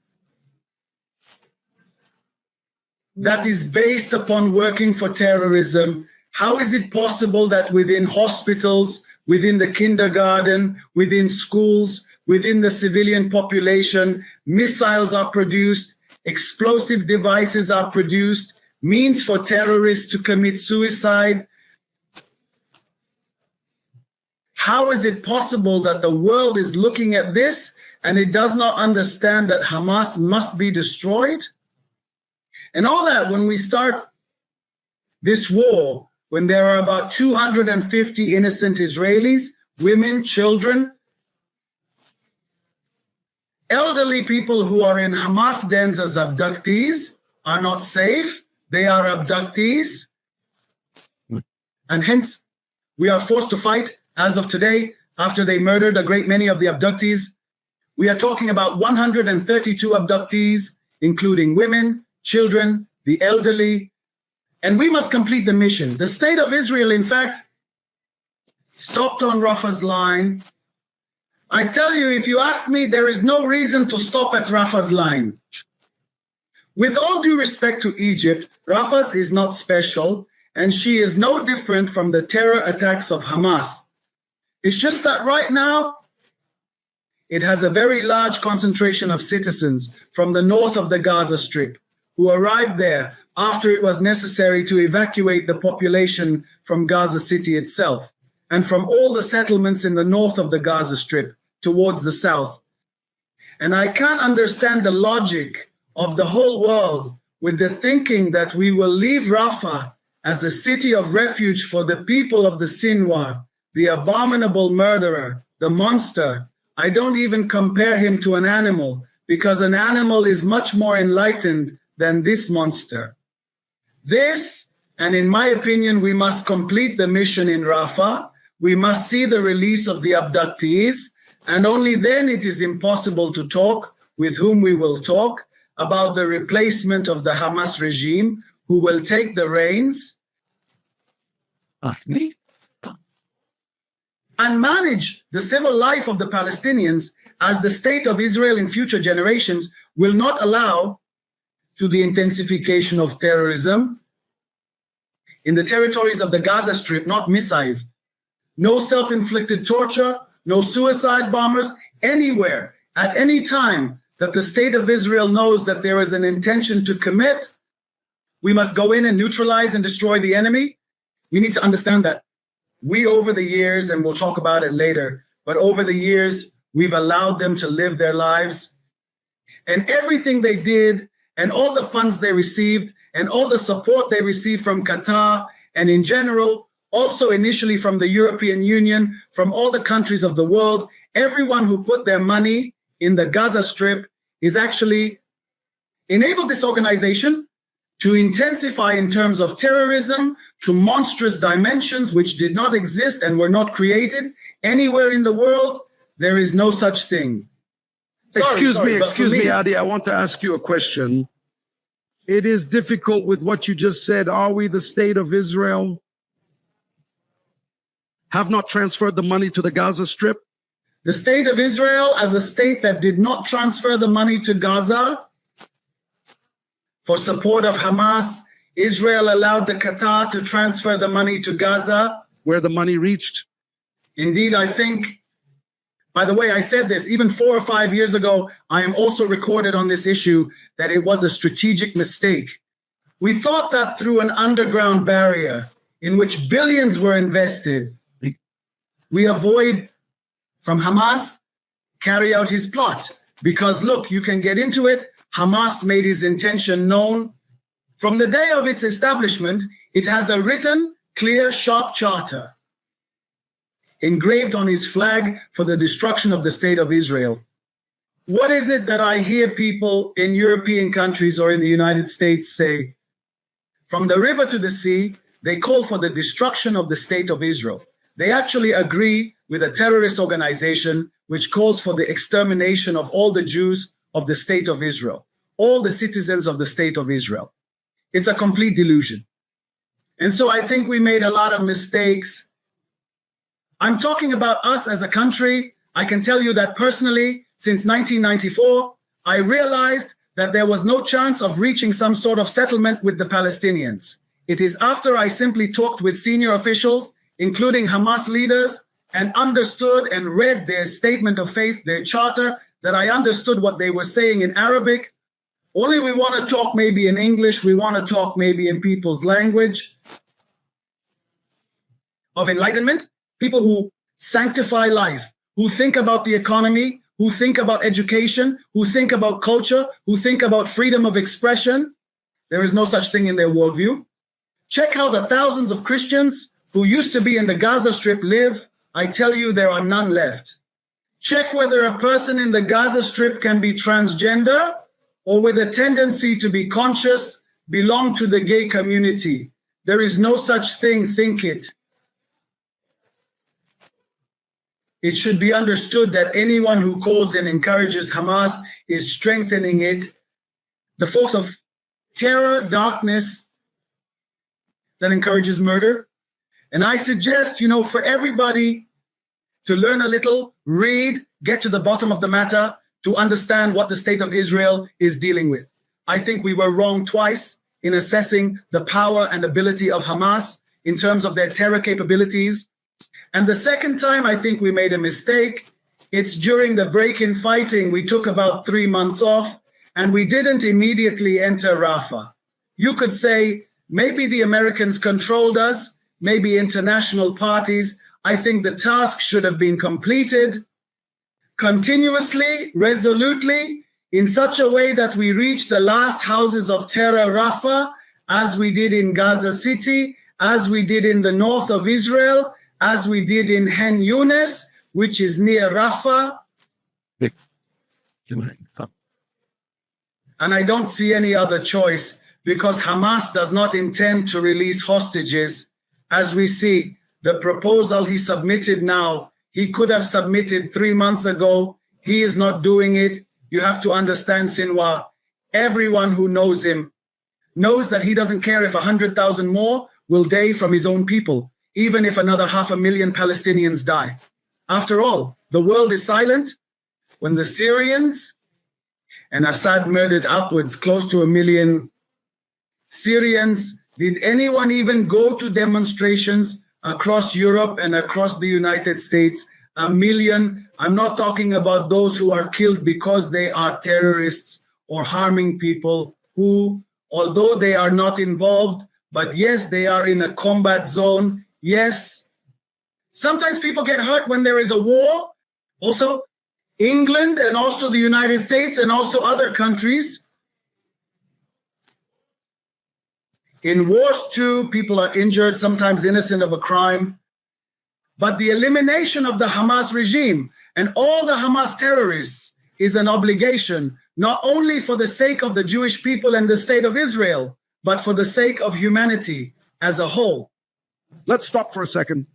[SPEAKER 11] that is based upon working for terrorism. How is it possible that within hospitals, within the kindergarten, within schools, within the civilian population, missiles are produced, explosive devices are produced, means for terrorists to commit suicide? How is it possible that the world is looking at this and it does not understand that Hamas must be destroyed? And all that, when we start this war, when there are about 250 innocent Israelis, women, children, elderly people who are in Hamas dens as abductees are not safe. They are abductees. And hence, we are forced to fight as of today, after they murdered a great many of the abductees. We are talking about 132 abductees, including women, children, the elderly, and we must complete the mission. The state of Israel, in fact, stopped on Rafah's line. I tell you, if you ask me, there is no reason to stop at Rafah's line. With all due respect to Egypt, Rafah is not special, and she is no different from the terror attacks of Hamas. It's just that right now, it has a very large concentration of citizens from the north of the Gaza Strip who arrived there after it was necessary to evacuate the population from Gaza City itself. and from all the settlements in the north of the Gaza Strip towards the south. And I can't understand the logic of the whole world with the thinking that we will leave Rafah as a city of refuge for the people of the Sinwar, the abominable murderer, the monster. I don't even compare him to an animal, because an animal is much more enlightened than this monster. This, and in my opinion, we must complete the mission in Rafah. We must see the release of the abductees, and only then it is impossible to talk with whom we will talk about the replacement of the Hamas regime, who will take the reins and manage the civil life of the Palestinians, as the state of Israel in future generations will not allow to the intensification of terrorism in the territories of the Gaza Strip, not missiles, no self-inflicted torture, no suicide bombers, anywhere, at any time that the state of Israel knows that there is an intention to commit, we must go in and neutralize and destroy the enemy. We need to understand that we, over the years, and we'll talk about it later, but over the years, we've allowed them to live their lives. And everything they did, and all the funds they received, and all the support they received from Qatar, and in general, also initially from the European Union, from all the countries of the world, everyone who put their money in the Gaza Strip is actually enabled this organization to intensify in terms of terrorism to monstrous dimensions which did not exist and were not created anywhere in the world. There is no such thing.
[SPEAKER 10] Excuse me, Adi, I want to ask you a question. It is difficult with what you just said. Are we, the state of Israel, have not transferred the money to the Gaza Strip?
[SPEAKER 11] The state of Israel, as a state that did not transfer the money to Gaza for support of Hamas, Israel allowed the Qatar to transfer the money to Gaza.
[SPEAKER 10] Where the money reached?
[SPEAKER 11] Indeed, I think, by the way, I said this even 4 or 5 years ago. I am also recorded on this issue that it was a strategic mistake. We thought that through an underground barrier in which billions were invested, we avoid from Hamas carry out his plot. Because look, you can get into it. Hamas made his intention known. From the day of its establishment, it has a written, clear, sharp charter engraved on his flag for the destruction of the state of Israel. What is it that I hear people in European countries or in the United States say? From the river to the sea, they call for the destruction of the state of Israel. They actually agree with a terrorist organization which calls for the extermination of all the Jews of the state of Israel, all the citizens of the state of Israel. It's a complete delusion. And so I think we made a lot of mistakes. I'm talking about us as a country. I can tell you that personally, since 1994, I realized that there was no chance of reaching some sort of settlement with the Palestinians. It is after I simply talked with senior officials, including Hamas leaders, and understood and read their statement of faith, their charter, that I understood what they were saying in Arabic. Only we want to talk maybe in English, we want to talk maybe in people's language of enlightenment, people who sanctify life, who think about the economy, who think about education, who think about culture, who think about freedom of expression. There is no such thing in their worldview. Check how the thousands of Christians who used to be in the Gaza Strip live. I tell you, there are none left. Check whether a person in the Gaza Strip can be transgender or with a tendency to be conscious, belong to the gay community. There is no such thing, think it. It should be understood that anyone who calls and encourages Hamas is strengthening it, the force of terror, darkness that encourages murder. And I suggest, for everybody to learn a little, read, get to the bottom of the matter, to understand what the state of Israel is dealing with. I think we were wrong twice in assessing the power and ability of Hamas in terms of their terror capabilities. And the second time I think we made a mistake. It's during the break in fighting. We took about 3 months off and we didn't immediately enter Rafah. You could say maybe the Americans controlled us, maybe international parties. I think the task should have been completed continuously, resolutely, in such a way that we reach the last houses of terror, Rafah, as we did in Gaza City, as we did in the north of Israel, as we did in Han Yunis, which is near Rafah. And I don't see any other choice, because Hamas does not intend to release hostages. As we see, the proposal he submitted now, he could have submitted 3 months ago. He is not doing it. You have to understand, Sinwar, everyone who knows him knows that he doesn't care if 100,000 more will die from his own people, even if another 500,000 Palestinians die. After all, the world is silent when the Syrians and Assad murdered upwards close to 1 million Syrians. Did anyone even go to demonstrations across Europe and across the United States? 1 million. I'm not talking about those who are killed because they are terrorists or harming people who, although they are not involved, but yes, they are in a combat zone. Yes, sometimes people get hurt when there is a war. Also, England and also the United States and also other countries. In wars too, people are injured, sometimes innocent of a crime. But the elimination of the Hamas regime and all the Hamas terrorists is an obligation, not only for the sake of the Jewish people and the state of Israel, but for the sake of humanity as a whole.
[SPEAKER 10] Let's stop for a second.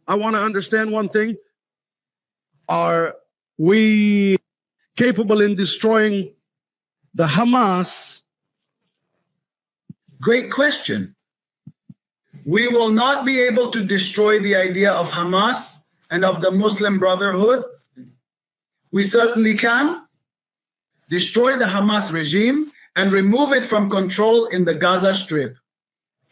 [SPEAKER 10] I want to understand one thing. Are we capable in destroying the Hamas?
[SPEAKER 11] Great question. We will not be able to destroy the idea of Hamas and of the Muslim Brotherhood. We certainly can destroy the Hamas regime and remove it from control in the Gaza Strip.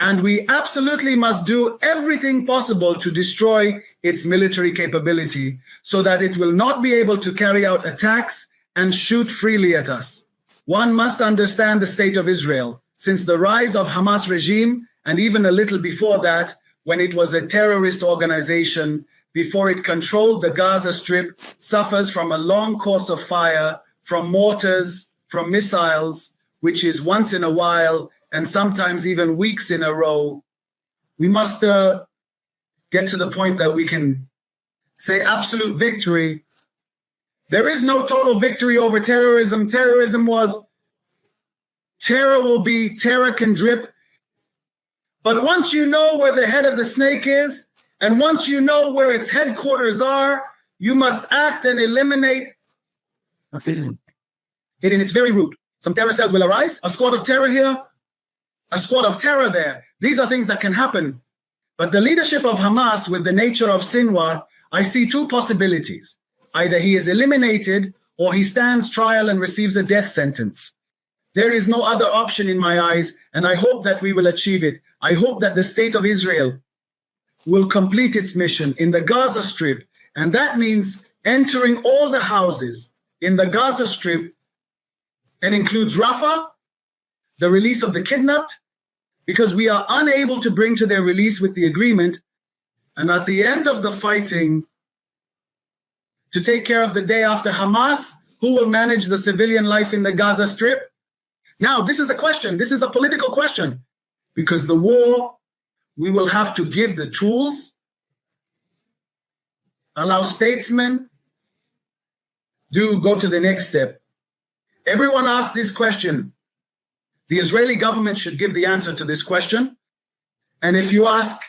[SPEAKER 11] And we absolutely must do everything possible to destroy its military capability so that it will not be able to carry out attacks and shoot freely at us. One must understand the state of Israel. Since the rise of Hamas regime, and even a little before that, when it was a terrorist organization, before it controlled the Gaza Strip, suffers from a long course of fire, from mortars, from missiles, which is once in a while, and sometimes even weeks in a row. We must get to the point that we can say absolute victory. There is no total victory over terrorism. Terrorism was, terror will be, terror can drip. But once you know where the head of the snake is, and once you know where its headquarters are, you must act and eliminate it in its very root. Some terror cells will arise, a squad of terror here, a squad of terror there. These are things that can happen. But the leadership of Hamas, with the nature of Sinwar, I see two possibilities. Either he is eliminated or he stands trial and receives a death sentence. There is no other option in my eyes, and I hope that we will achieve it. I hope that the state of Israel will complete its mission in the Gaza Strip, and that means entering all the houses in the Gaza Strip, and includes Rafah, the release of the kidnapped, because we are unable to bring to their release with the agreement, and at the end of the fighting, to take care of the day after Hamas, who will manage the civilian life in the Gaza Strip? Now, this is a question. This is a political question, because the war, we will have to give the tools, allow statesmen to go to the next step. Everyone asked this question. The Israeli government should give the answer to this question. And if you ask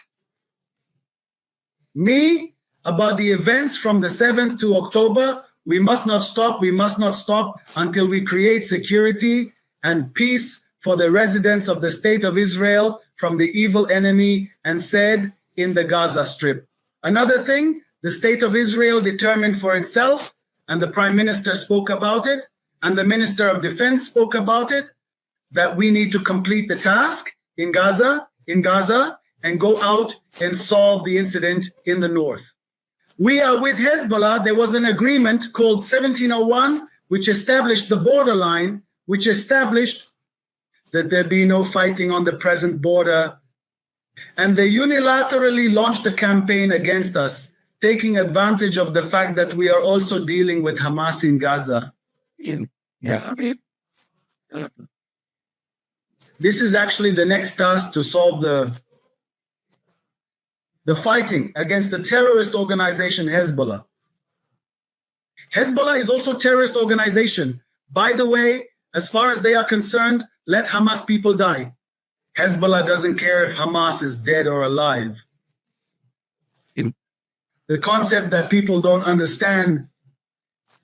[SPEAKER 11] me about the events from the 7th to October, we must not stop. We must not stop until we create security and peace for the residents of the state of Israel from the evil enemy and said in the Gaza Strip. Another thing, the state of Israel determined for itself, and the Prime Minister spoke about it, and the Minister of Defense spoke about it, that we need to complete the task in Gaza, and go out and solve the incident in the north. We are with Hezbollah. There was an agreement called 1701, which established the borderline, which established that there be no fighting on the present border And they unilaterally launched a campaign against us, taking advantage of the fact that we are also dealing with Hamas in Gaza. This is actually the next task to solve the fighting against the terrorist organization Hezbollah. Hezbollah is also a terrorist organization. By the way, as far as they are concerned, let Hamas people die. Hezbollah doesn't care if Hamas is dead or alive. The concept that people don't understand,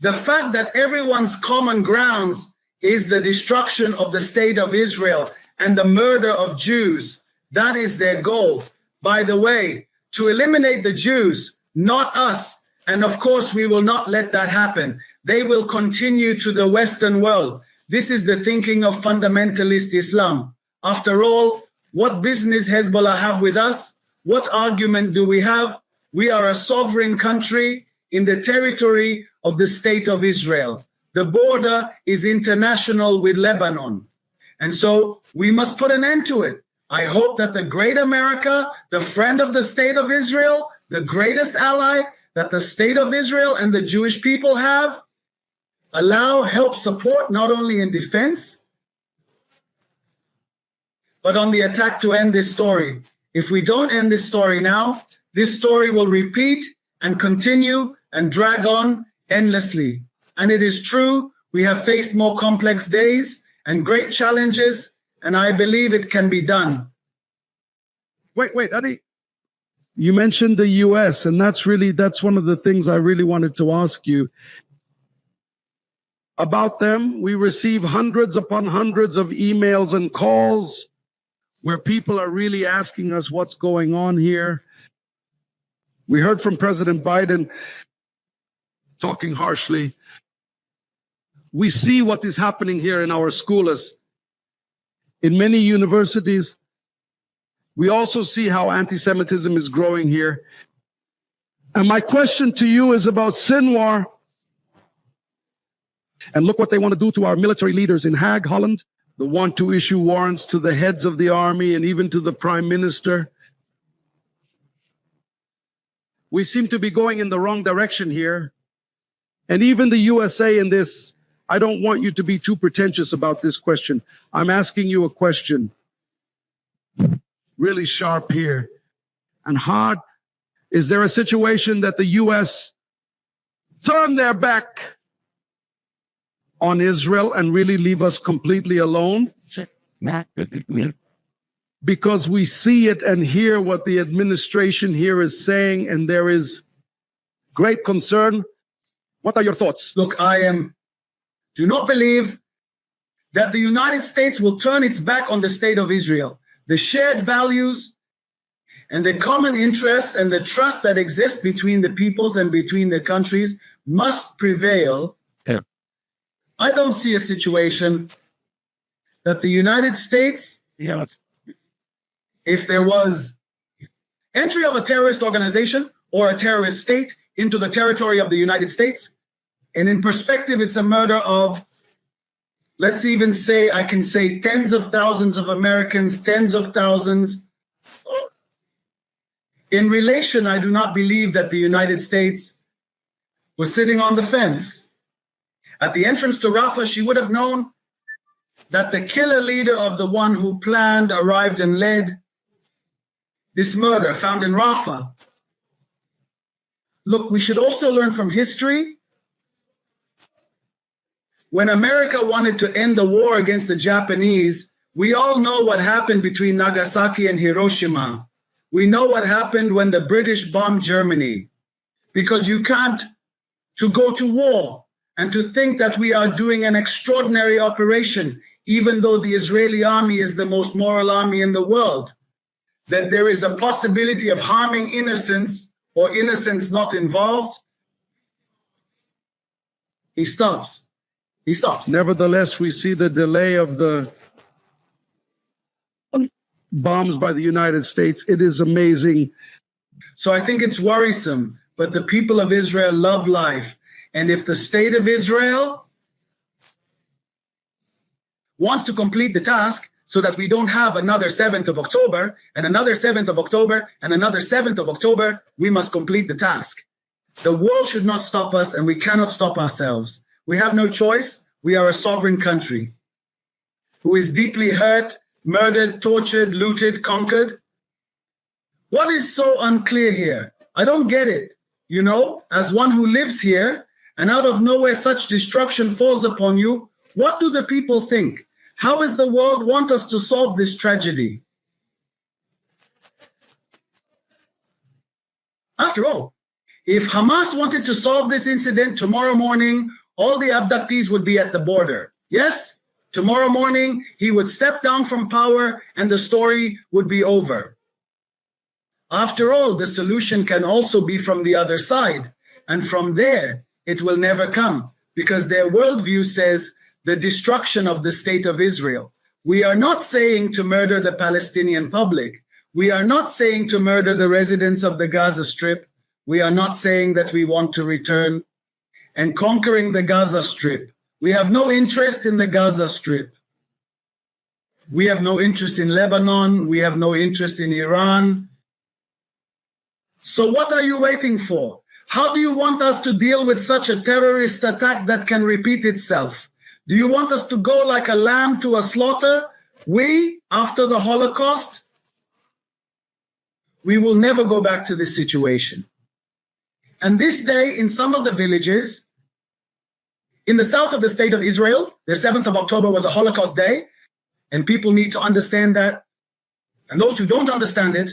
[SPEAKER 11] the fact that everyone's common grounds is the destruction of the state of Israel and the murder of Jews. That is their goal. By the way, to eliminate the Jews, not us. And of course, we will not let that happen. They will continue to the Western world. This is the thinking of fundamentalist Islam. After all, what business Hezbollah have with us? What argument do we have? We are a sovereign country in the territory of the state of Israel. The border is international with Lebanon. And so we must put an end to it. I hope that the great America, the friend of the state of Israel, the greatest ally that the state of Israel and the Jewish people have, help support not only in defense, but on the attack to end this story. If we don't end this story now, this story will repeat and continue and drag on endlessly. And it is true, we have faced more complex days and great challenges, and I believe it can be done.
[SPEAKER 10] Wait, Adi. You mentioned the U.S., and that's one of the things I really wanted to ask you about them. We receive hundreds upon hundreds of emails and calls where people are really asking us what's going on here. We heard from President Biden talking harshly. We see what is happening here in our schools. In many universities, we also see how anti-Semitism is growing here. And my question to you is about Sinwar. And look what they want to do to our military leaders in Hague, Holland. They want to issue warrants to the heads of the army and even to the prime minister. We seem to be going in the wrong direction here. And even the USA in this, I don't want you to be too pretentious about this question. I'm asking you a question. Really sharp here and hard. Is there a situation that the U.S. turn their back on Israel and really leave us completely alone? Because we see it and hear what the administration here is saying, and there is great concern. What are your thoughts?
[SPEAKER 11] Look, do not believe that the United States will turn its back on the state of Israel. The shared values and the common interests and the trust that exists between the peoples and between the countries must prevail.
[SPEAKER 12] Yeah.
[SPEAKER 11] I don't see a situation that the United States, if there was entry of a terrorist organization or a terrorist state into the territory of the United States, and in perspective, it's a murder of, let's even say, I can say tens of thousands of Americans, tens of thousands. In relation, I do not believe that the United States was sitting on the fence. At the entrance to Rafah, she would have known that the killer leader of the one who planned, arrived, and led this murder found in Rafah. Look, we should also learn from history. When America wanted to end the war against the Japanese, we all know what happened between Nagasaki and Hiroshima. We know what happened when the British bombed Germany. Because you can't to go to war and to think that we are doing an extraordinary operation, even though the Israeli army is the most moral army in the world, that there is a possibility of harming innocents or innocents not involved. He stops.
[SPEAKER 10] Nevertheless, we see the delay of the bombs by the United States. It is amazing.
[SPEAKER 11] So I think it's worrisome, but the people of Israel love life. And if the state of Israel wants to complete the task, so that we don't have another 7th of October and another 7th of October and another 7th of October. We must complete the task. The world should not stop us, and we cannot stop ourselves. We have no choice. We are a sovereign country who is deeply hurt, murdered, tortured, looted, conquered. What is so unclear here? I don't get it. You know, as one who lives here, and out of nowhere such destruction falls upon you, what do the people think? How does the world want us to solve this tragedy? After all, if Hamas wanted to solve this incident tomorrow morning, all the abductees would be at the border. Yes, tomorrow morning, he would step down from power and the story would be over. After all, the solution can also be from the other side. And from there, it will never come, because their worldview says the destruction of the state of Israel. We are not saying to murder the Palestinian public. We are not saying to murder the residents of the Gaza Strip. We are not saying that we want to return and conquering the Gaza Strip. We have no interest in the Gaza Strip. We have no interest in Lebanon. We have no interest in Iran. So what are you waiting for? How do you want us to deal with such a terrorist attack that can repeat itself? Do you want us to go like a lamb to a slaughter? We, after the Holocaust, we will never go back to this situation. And this day, in some of the villages, in the south of the state of Israel, the 7th of October was a Holocaust day, and people need to understand that. And those who don't understand it,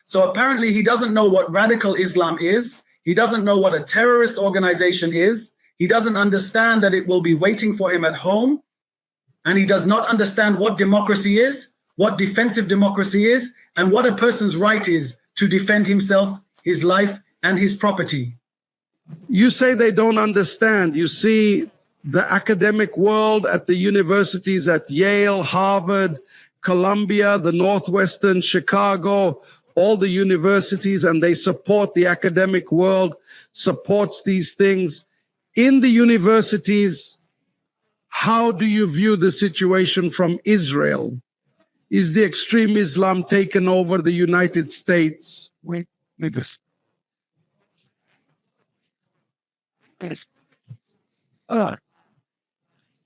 [SPEAKER 11] so apparently he doesn't know what radical Islam is. He doesn't know what a terrorist organization is. He doesn't understand that it will be waiting for him at home. And he does not understand what democracy is, what defensive democracy is, and what a person's right is to defend himself, his life, and his property.
[SPEAKER 10] You say they don't understand. You see the academic world at the universities at Yale, Harvard, Columbia, the Northwestern, Chicago, all the universities, and they support the academic world, supports these things. In the universities, how do you view the situation from Israel? Is the extreme Islam taken over the United States?
[SPEAKER 12] Wait, this. Yes.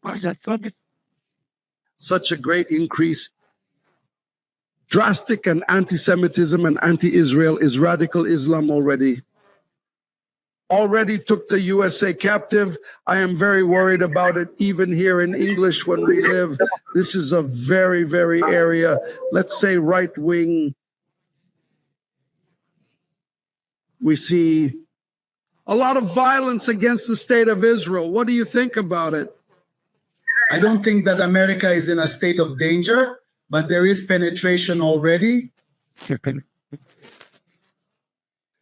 [SPEAKER 12] What's that subject?
[SPEAKER 10] Such a great increase. Drastic and anti-Semitism and anti-Israel is radical Islam already. Already took the USA captive. I am very worried about it, even here in English when we live. This is a very, very area, let's say right wing. We see a lot of violence against the state of Israel. What do you think about it?
[SPEAKER 11] I don't think that America is in a state of danger, but there is penetration already.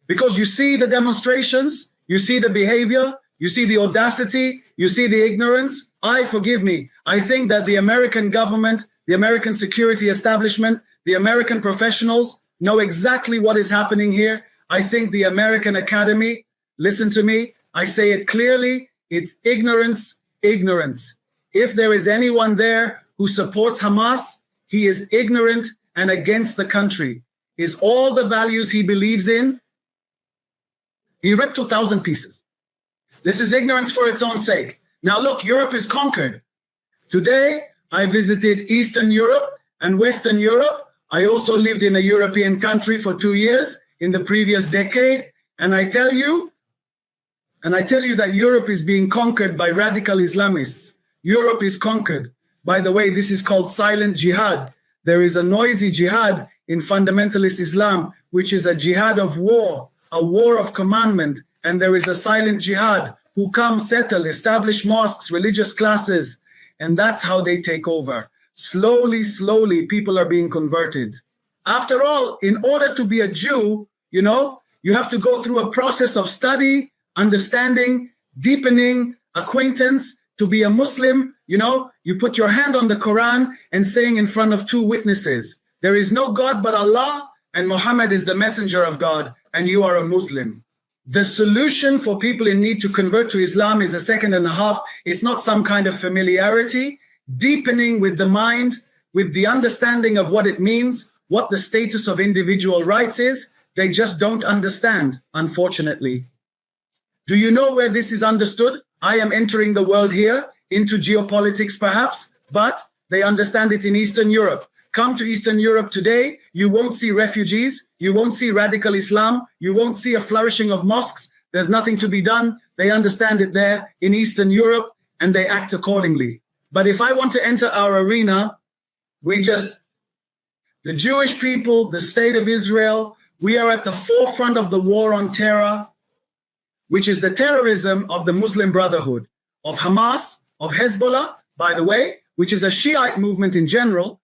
[SPEAKER 11] Because you see the demonstrations, you see the behavior, you see the audacity, you see the ignorance. Forgive me, I think that the American government, the American security establishment, the American professionals know exactly what is happening here. I think the American Academy, listen to me, I say it clearly, it's ignorance, ignorance. If there is anyone there who supports Hamas, he is ignorant and against the country. Is all the values he believes in, he ripped to 1,000 pieces. This is ignorance for its own sake. Now look, Europe is conquered. Today, I visited Eastern Europe and Western Europe. I also lived in a European country for 2 years in the previous decade. And I tell you that Europe is being conquered by radical Islamists. Europe is conquered. By the way, this is called silent jihad. There is a noisy jihad in fundamentalist Islam, which is a jihad of war, a war of commandment. And there is a silent jihad who come, settle, establish mosques, religious classes. And that's how they take over. Slowly, slowly, people are being converted. After all, in order to be a Jew, you have to go through a process of study, understanding, deepening, acquaintance. To be a Muslim, you put your hand on the Quran and saying in front of 2 witnesses, there is no God but Allah, and Muhammad is the messenger of God, and you are a Muslim. The solution for people in need to convert to Islam is a second and a half. It's not some kind of familiarity. Deepening with the mind, with the understanding of what it means, what the status of individual rights is. They just don't understand, unfortunately. Do you know where this is understood? I am entering the world here, into geopolitics perhaps, but they understand it in Eastern Europe. Come to Eastern Europe today, you won't see refugees, you won't see radical Islam, you won't see a flourishing of mosques. There's nothing to be done. They understand it there in Eastern Europe, and they act accordingly. But if I want to enter our arena, the Jewish people, the state of Israel, we are at the forefront of the war on terror, which is the terrorism of the Muslim Brotherhood, of Hamas, of Hezbollah, by the way, which is a Shiite movement in general.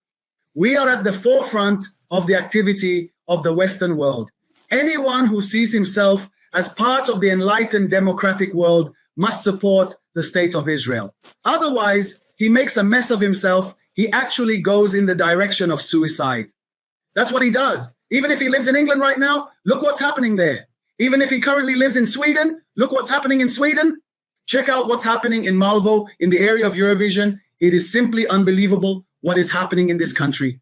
[SPEAKER 11] We are at the forefront of the activity of the Western world. Anyone who sees himself as part of the enlightened democratic world must support the state of Israel. Otherwise, he makes a mess of himself. He actually goes in the direction of suicide. That's what he does. Even if he lives in England right now, look what's happening there. Even if he currently lives in Sweden, look what's happening in Sweden. Check out what's happening in Malvo, in the area of Eurovision. It is simply unbelievable what is happening in this country.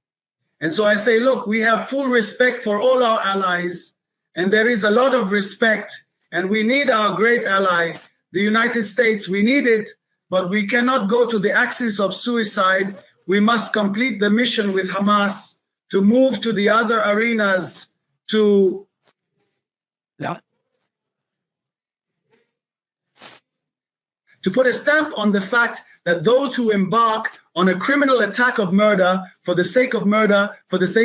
[SPEAKER 11] And so I say, look, we have full respect for all our allies, and there is a lot of respect, and we need our great ally, the United States. We need it, but we cannot go to the axis of suicide. We must complete the mission with Hamas to move to the other arenas, to put a stamp on the fact that those who embark on a criminal attack of murder, for the sake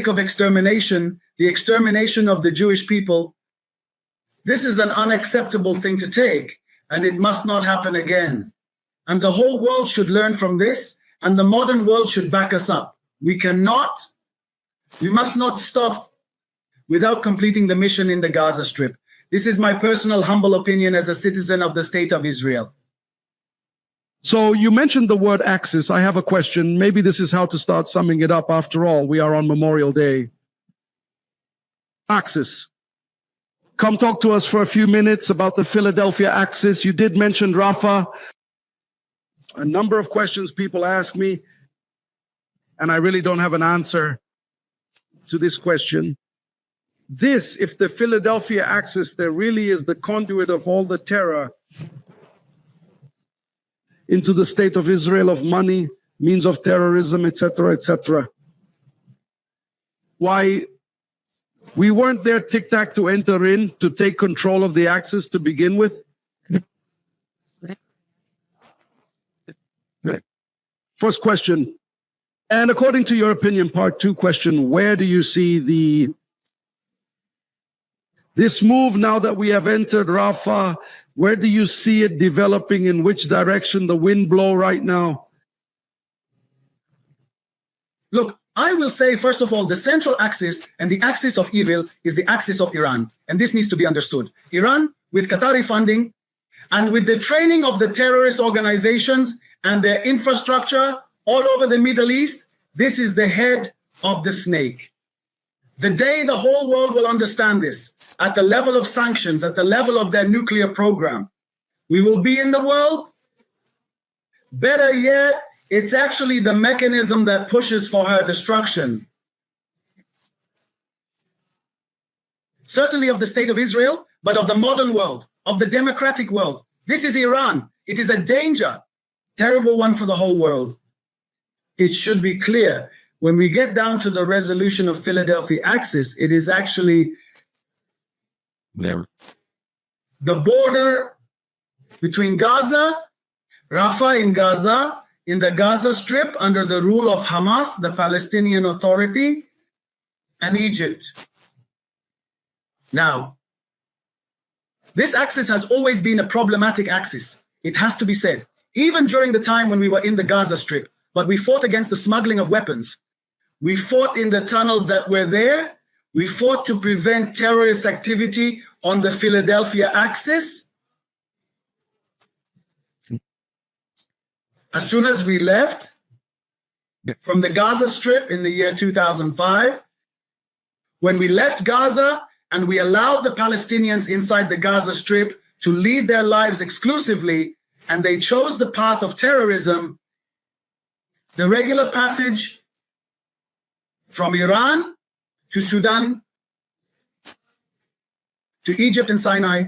[SPEAKER 11] of extermination, the extermination of the Jewish people, this is an unacceptable thing to take, and it must not happen again. And the whole world should learn from this, and the modern world should back us up. We must not stop without completing the mission in the Gaza Strip. This is my personal humble opinion as a citizen of the state of Israel.
[SPEAKER 10] So you mentioned the word axis. I have a question. Maybe this is how to start summing it up. After all, we are on Memorial Day. Axis. Come talk to us for a few minutes about the Philadelphia axis. You did mention Rafah. A number of questions people ask me, and I really don't have an answer to this question. This, if the Philadelphia axis, there really is the conduit of all the terror into the state of Israel, of money, means of terrorism, etc., etc. Why we weren't there tic-tac to enter in, to take control of the axis to begin with? First question, and according to your opinion, part two question, where do you see this move now that we have entered Rafah? Where do you see it developing? In which direction the wind blow right now?
[SPEAKER 11] Look, I will say, first of all, the central axis and the axis of evil is the axis of Iran. And this needs to be understood. Iran, with Qatari funding and with the training of the terrorist organizations and their infrastructure all over the Middle East, this is the head of the snake. The day the whole world will understand this, at the level of sanctions, at the level of their nuclear program, we will be in the world. Better yet, it's actually the mechanism that pushes for her destruction. Certainly of the state of Israel, but of the modern world, of the democratic world. This is Iran. It is a danger, terrible one for the whole world. It should be clear. When we get down to the resolution of Philadelphia axis, it is actually the border between Gaza, Rafah in Gaza, in the Gaza Strip under the rule of Hamas, the Palestinian Authority, and Egypt. Now, this axis has always been a problematic axis. It has to be said. Even during the time when we were in the Gaza Strip, but we fought against the smuggling of weapons. We fought in the tunnels that were there. We fought to prevent terrorist activity on the Philadelphia axis. As soon as we left from the Gaza Strip in the year 2005, when we left Gaza and we allowed the Palestinians inside the Gaza Strip to lead their lives exclusively, and they chose the path of terrorism, the regular passage from Iran to Sudan to Egypt and Sinai.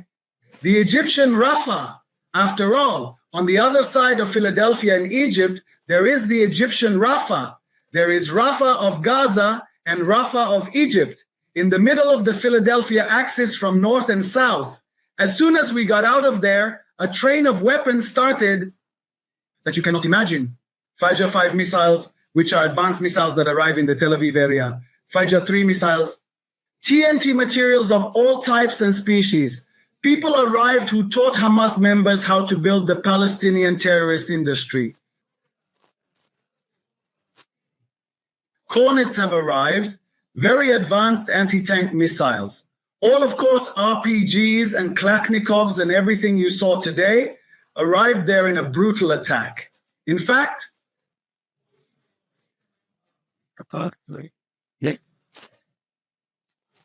[SPEAKER 11] The Egyptian Rafah, after all, on the other side of Philadelphia and Egypt, there is the Egyptian Rafah. There is Rafah of Gaza and Rafah of Egypt in the middle of the Philadelphia axis from north and south. As soon as we got out of there, a train of weapons started that you cannot imagine. Fajr 5 missiles, which are advanced missiles that arrive in the Tel Aviv area. Fajr 3 missiles. TNT materials of all types and species. People arrived who taught Hamas members how to build the Palestinian terrorist industry. Hornets have arrived, very advanced anti-tank missiles. All, of course, RPGs and Kalashnikovs and everything you saw today arrived there in a brutal attack. In fact,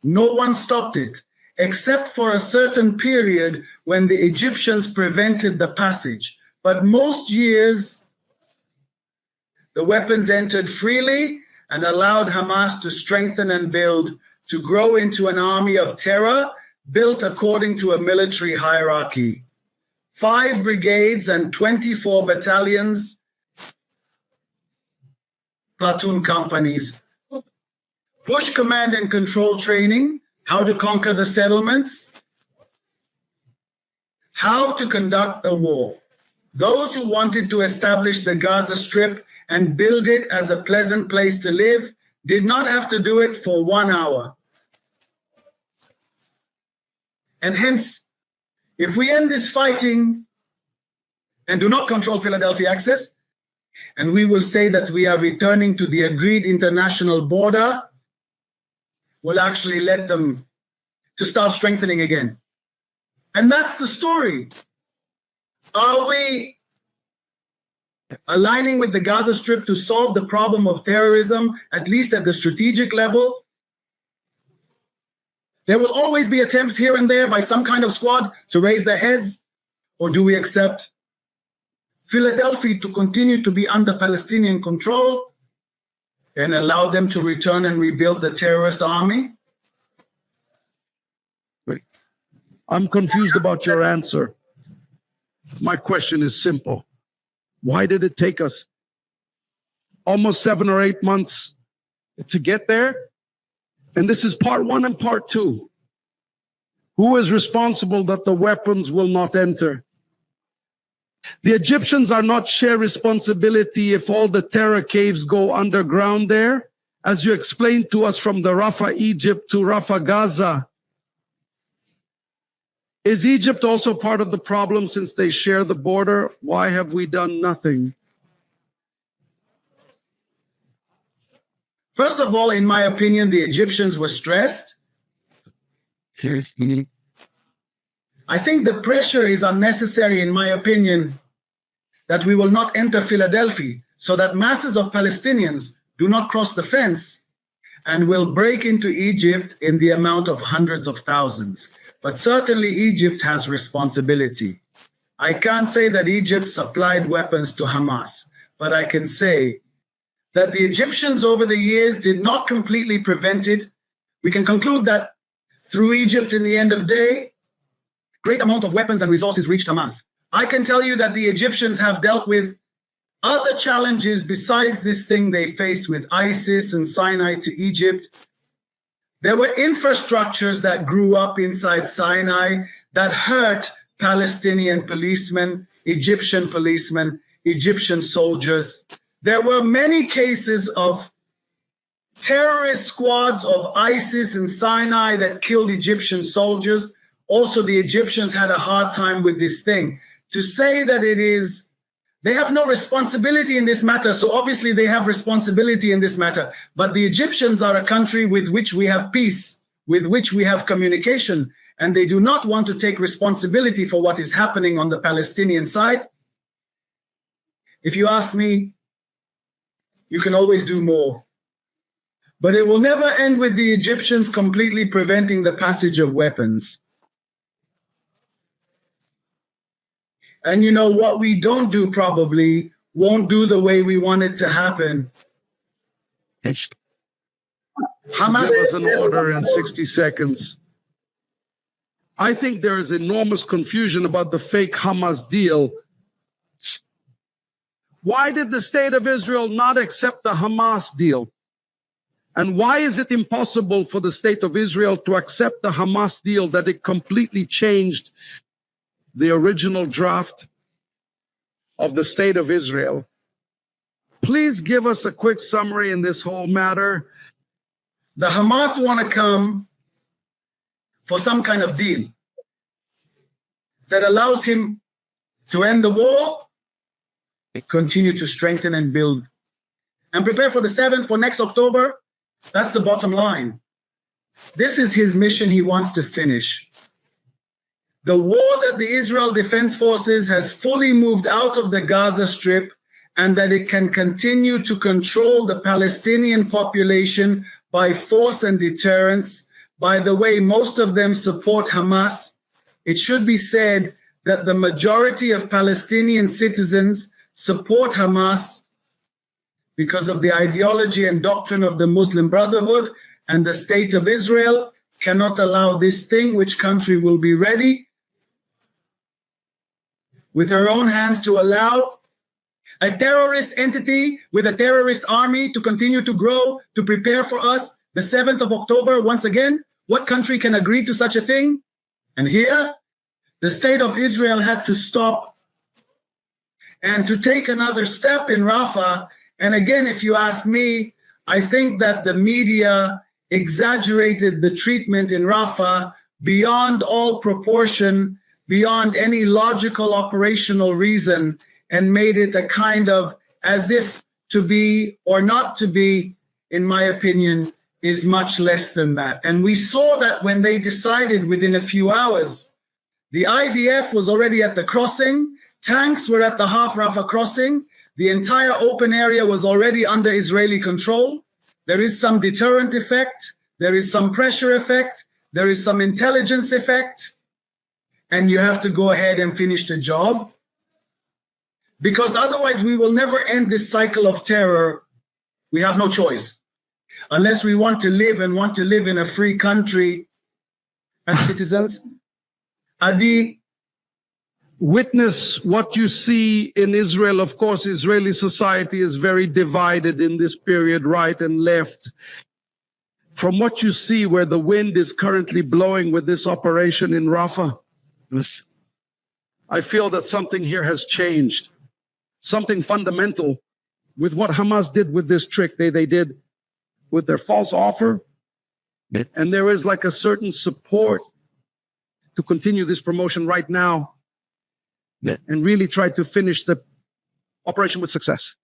[SPEAKER 11] no one stopped it, except for a certain period when the Egyptians prevented the passage. But most years, the weapons entered freely and allowed Hamas to strengthen and build, to grow into an army of terror built according to a military hierarchy. 5 brigades and 24 battalions, platoon companies. Push command and control training, how to conquer the settlements, how to conduct a war. Those who wanted to establish the Gaza Strip and build it as a pleasant place to live did not have to do it for 1 hour. And hence, if we end this fighting and do not control Philadelphia access, and we will say that we are returning to the agreed international border, we'll actually let them to start strengthening again. And that's the story. Are we aligning with the Gaza Strip to solve the problem of terrorism, at least at the strategic level? There will always be attempts here and there by some kind of squad to raise their heads. Or do we accept Philadelphia to continue to be under Palestinian control and allow them to return and rebuild the terrorist army?
[SPEAKER 10] Wait, I'm confused about your answer. My question is simple. Why did it take us almost 7 or 8 months to get there? And this is part 1 and part 2. Who is responsible that the weapons will not enter? The Egyptians are not share responsibility if all the terror caves go underground there, as you explained to us from the Rafah, Egypt to Rafah, Gaza. Is Egypt also part of the problem since they share the border? Why have we done nothing?
[SPEAKER 11] First of all, in my opinion, the Egyptians were stressed. I think the pressure is unnecessary, in my opinion, that we will not enter Philadelphia so that masses of Palestinians do not cross the fence and will break into Egypt in the amount of hundreds of thousands. But certainly Egypt has responsibility. I can't say that Egypt supplied weapons to Hamas, but I can say that the Egyptians over the years did not completely prevent it. We can conclude that through Egypt in the end of the day, great amount of weapons and resources reached Hamas. I can tell you that the Egyptians have dealt with other challenges besides this thing they faced with ISIS and Sinai to Egypt. There were infrastructures that grew up inside Sinai that hurt Palestinian policemen, Egyptian soldiers. There were many cases of terrorist squads of ISIS and Sinai that killed Egyptian soldiers. Also, the Egyptians had a hard time with this thing. To say that they have no responsibility in this matter, so obviously they have responsibility in this matter. But the Egyptians are a country with which we have peace, with which we have communication, and they do not want to take responsibility for what is happening on the Palestinian side. If you ask me, you can always do more. But it will never end with the Egyptians completely preventing the passage of weapons. And you know, what we don't do probably won't do the way we want it to happen. Hamas
[SPEAKER 10] give us an order in 60 seconds. I think there is enormous confusion about the fake Hamas deal. Why did the state of Israel not accept the Hamas deal? And why is it impossible for the state of Israel to accept the Hamas deal that it completely changed the original draft of the state of Israel? Please give us a quick summary in this whole matter.
[SPEAKER 11] The Hamas want to come for some kind of deal that allows him to end the war, continue to strengthen and build, and prepare for the 7th for next October. That's the bottom line. This is his mission he wants to finish. The war that the Israel Defense Forces has fully moved out of the Gaza Strip, and that it can continue to control the Palestinian population by force and deterrence. By the way, most of them support Hamas. It should be said that the majority of Palestinian citizens support Hamas because of the ideology and doctrine of the Muslim Brotherhood, and the state of Israel cannot allow this thing. Which country will be ready with her own hands to allow a terrorist entity with a terrorist army to continue to grow, to prepare for us the 7th of October once again? What country can agree to such a thing? And here, the state of Israel had to stop and to take another step in Rafah. And again, if you ask me, I think that the media exaggerated the treatment in Rafah beyond all proportion, beyond any logical operational reason, and made it a kind of as if to be or not to be, in my opinion, is much less than that. And we saw that when they decided within a few hours. The IDF was already at the crossing. Tanks were at the half Rafah crossing. The entire open area was already under Israeli control. There is some deterrent effect. There is some pressure effect. There is some intelligence effect. And you have to go ahead and finish the job. Because otherwise we will never end this cycle of terror. We have no choice. Unless we want to live and want to live in a free country as citizens. Adi,
[SPEAKER 10] witness what you see in Israel. Of course, Israeli society is very divided in this period, right and left. From what you see where the wind is currently blowing with this operation in Rafah, I feel that something here has changed. Something fundamental with what Hamas did with this trick they did with their false offer. And there is like a certain support to continue this promotion right now and really try to finish the operation with success.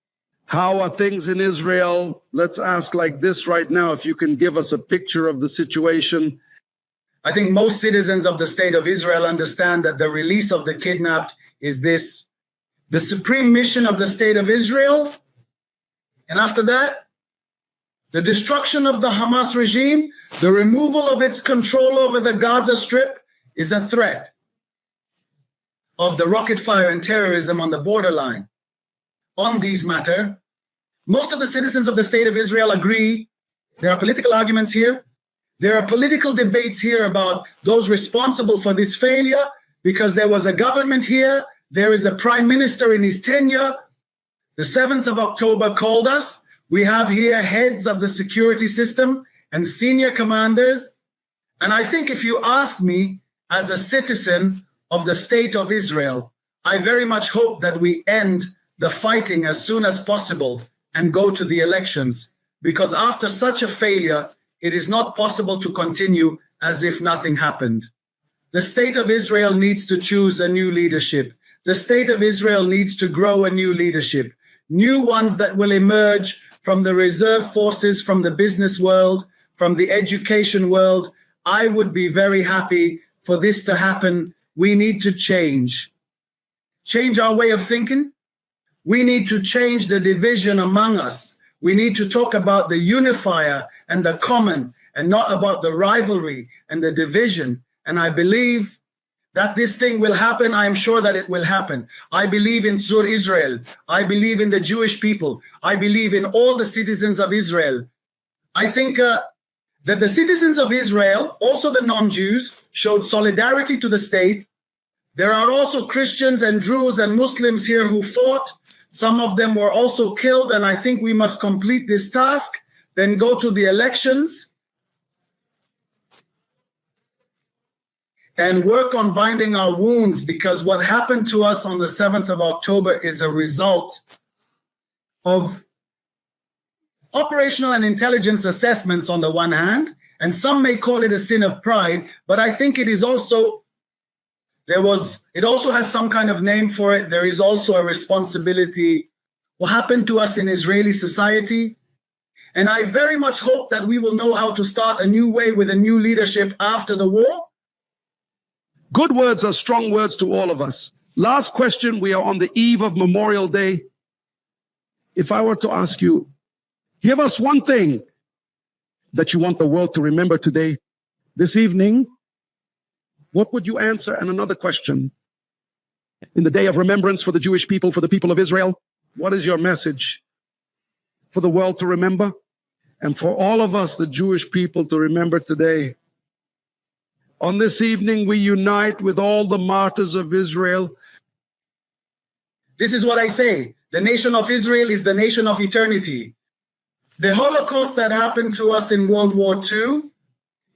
[SPEAKER 10] How are things in Israel? Let's ask like this right now, if you can give us a picture of the situation.
[SPEAKER 11] I think most citizens of the state of Israel understand that the release of the kidnapped is this, the supreme mission of the state of Israel. And after that, the destruction of the Hamas regime, the removal of its control over the Gaza Strip is a threat of the rocket fire and terrorism on the borderline. On these matter, most of the citizens of the state of Israel agree. There are political arguments here. There are political debates here about those responsible for this failure, because there was a government here. There is a prime minister in his tenure. The 7th of October called us. We have here heads of the security system and senior commanders. And I think if you ask me, as a citizen of the state of Israel, I very much hope that we end the fighting as soon as possible and go to the elections, because after such a failure, it is not possible to continue as if nothing happened. The state of Israel needs to choose a new leadership. The state of Israel needs to grow a new leadership, new ones that will emerge from the reserve forces, from the business world, from the education world. I would be very happy for this to happen. We need to change our way of thinking. We need to change the division among us. We need to talk about the unifier and the common, and not about the rivalry and the division. And I believe that this thing will happen. I am sure that it will happen. I believe in Tzur Israel. I believe in the Jewish people. I believe in all the citizens of Israel. I think that the citizens of Israel, also the non-Jews, showed solidarity to the state. There are also Christians and Druze and Muslims here who fought. Some of them were also killed, and I think we must complete this task, then go to the elections and work on binding our wounds, because what happened to us on the 7th of October is a result of operational and intelligence assessments on the one hand, and some may call it a sin of pride, but I think it is also, it also has some kind of name for it. There is also a responsibility. What happened to us in Israeli society? And I very much hope that we will know how to start a new way with a new leadership after the war.
[SPEAKER 10] Good words are strong words to all of us. Last question. We are on the eve of Memorial Day. If I were to ask you, give us one thing that you want the world to remember today, this evening, what would you answer? And another question. In the day of remembrance for the Jewish people, for the people of Israel, what is your message for the world to remember? And for all of us, the Jewish people, to remember today. On this evening, we unite with all the martyrs of Israel.
[SPEAKER 11] This is what I say. The nation of Israel is the nation of eternity. The Holocaust that happened to us in World War II,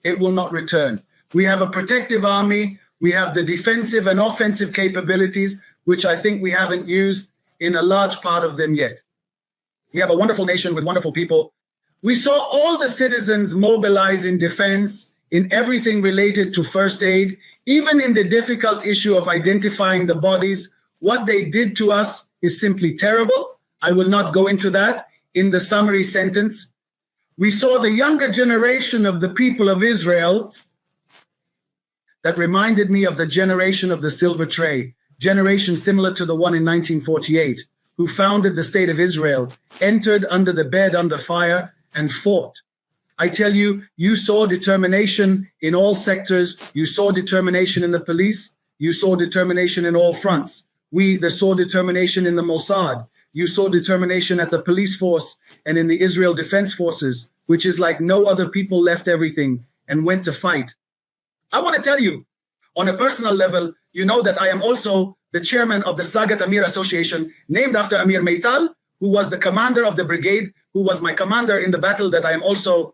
[SPEAKER 11] it will not return. We have a protective army. We have the defensive and offensive capabilities, which I think we haven't used in a large part of them yet. We have a wonderful nation with wonderful people. We saw all the citizens mobilize in defense, in everything related to first aid, even in the difficult issue of identifying the bodies. What they did to us is simply terrible. I will not go into that in the summary sentence. We saw the younger generation of the people of Israel that reminded me of the generation of the silver tray, generation similar to the one in 1948, who founded the state of Israel, entered under the bed under fire and fought. I tell you, you saw determination in all sectors. You saw determination in the police. You saw determination in all fronts. We saw determination in the Mossad. You saw determination at the police force and in the Israel Defense Forces, which is like no other people left everything and went to fight. I want to tell you, on a personal level, you know that I am also the chairman of the Sagat Amir Association, named after Amir Meital, who was the commander of the brigade, who was my commander in the battle that I am also.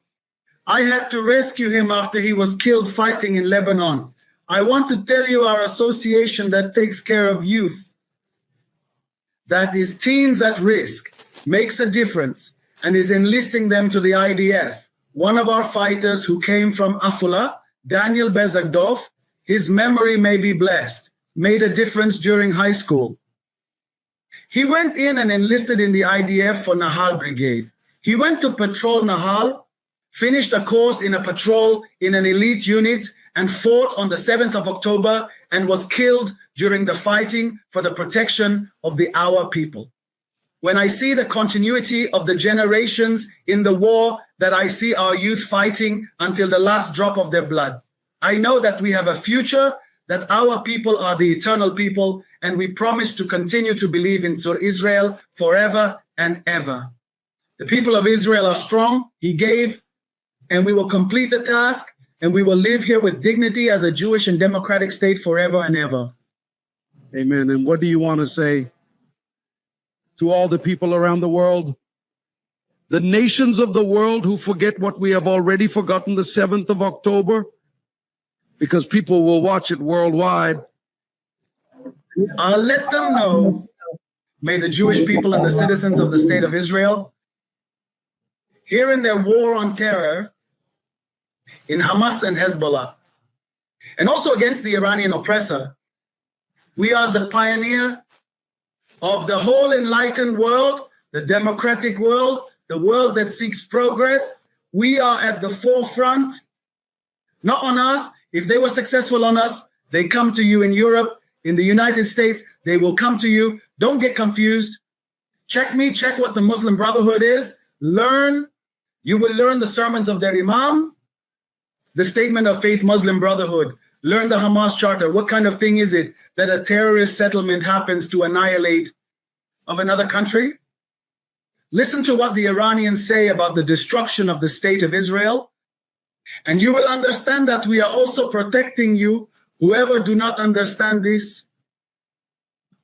[SPEAKER 11] I had to rescue him after he was killed fighting in Lebanon. I want to tell you, our association that takes care of youth, that is teens at risk, makes a difference, and is enlisting them to the IDF. One of our fighters who came from Afula, Daniel Bezagdov, his memory may be blessed, made a difference during high school. He went in and enlisted in the IDF for Nahal Brigade. He went to patrol Nahal, finished a course in a patrol in an elite unit, and fought on the 7th of October and was killed during the fighting for the protection of our people. When I see the continuity of the generations in the war that I see our youth fighting until the last drop of their blood, I know that we have a future, that our people are the eternal people, and we promise to continue to believe in Tzur Israel forever and ever. The people of Israel are strong, he gave, and we will complete the task, and we will live here with dignity as a Jewish and democratic state forever and ever.
[SPEAKER 10] Amen. And what do you want to say to all the people around the world? The nations of the world who forget what we have already forgotten, the 7th of October, because people will watch it worldwide.
[SPEAKER 11] I'll let them know. May the Jewish people and the citizens of the state of Israel, here in their war on terror, in Hamas and Hezbollah, and also against the Iranian oppressor, we are the pioneer of the whole enlightened world, the democratic world, the world that seeks progress. We are at the forefront, not on us. If they were successful on us, they come to you in Europe, in the United States, they will come to you. Don't get confused. Check me, check what the Muslim Brotherhood is. Learn. You will learn the sermons of their Imam, the statement of faith, Muslim Brotherhood. Learn the Hamas Charter. What kind of thing is it that a terrorist settlement happens to annihilate of another country? Listen to what the Iranians say about the destruction of the state of Israel. And you will understand that we are also protecting you, whoever do not understand this,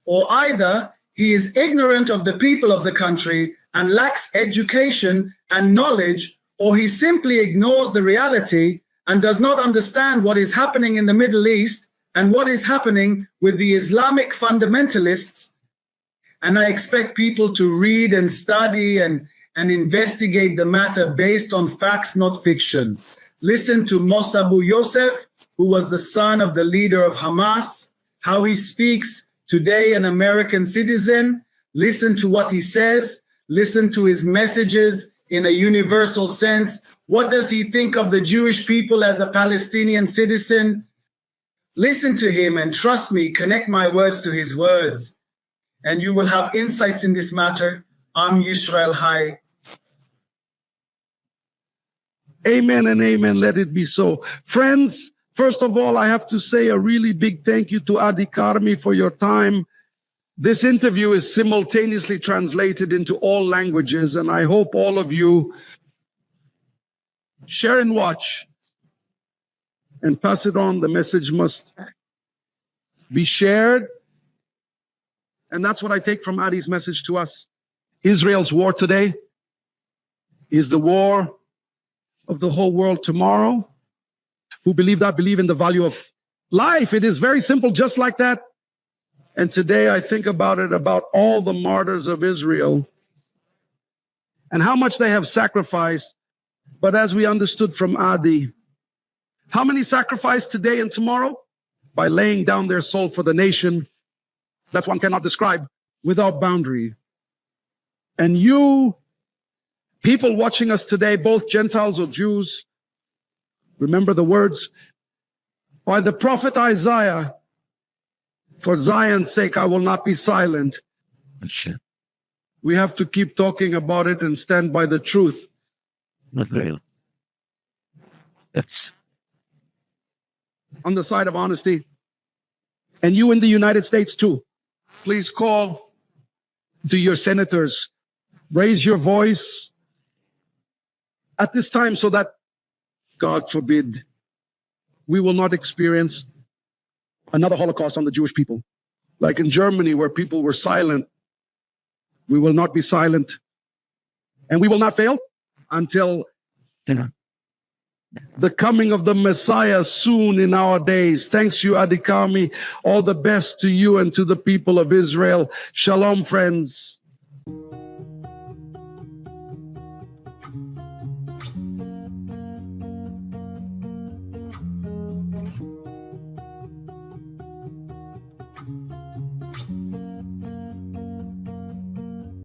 [SPEAKER 11] or either he is ignorant of the people of the country and lacks education and knowledge, or he simply ignores the reality and does not understand what is happening in the Middle East and what is happening with the Islamic fundamentalists. And I expect people to read and study and investigate the matter based on facts, not fiction. Listen to Mosabu Yosef, who was the son of the leader of Hamas, how he speaks today, an American citizen. Listen to what he says. Listen to his messages in a universal sense. What does he think of the Jewish people as a Palestinian citizen? Listen to him and trust me, connect my words to his words, and you will have insights in this matter. Am Yisrael Hai.
[SPEAKER 10] Amen and amen. Let it be so. Friends, first of all, I have to say a really big thank you to HaZikarom for your time. This interview is simultaneously translated into all languages, and I hope all of you share and watch and pass it on. The message must be shared. And that's what I take from Adi's message to us. Israel's war today is the war of the whole world tomorrow. Who believe that believe in the value of life. It is very simple, just like that. And today I think about it, about all the martyrs of Israel and how much they have sacrificed. But as we understood from Adi, how many sacrifice today and tomorrow? By laying down their soul for the nation that one cannot describe without boundary. And you, people watching us today, both Gentiles or Jews, remember the words by the prophet Isaiah, for Zion's sake, I will not be silent. We have to keep talking about it and stand by the truth. Yes. On the side of honesty. And you in the United States too. Please call to your senators. Raise your voice at this time so that, God forbid, we will not experience another Holocaust on the Jewish people. Like in Germany, where people were silent. We will not be silent. And we will not fail until the coming of the Messiah soon in our days. Thanks you, HaZikarom. All the best to you and to the people of Israel. Shalom, friends.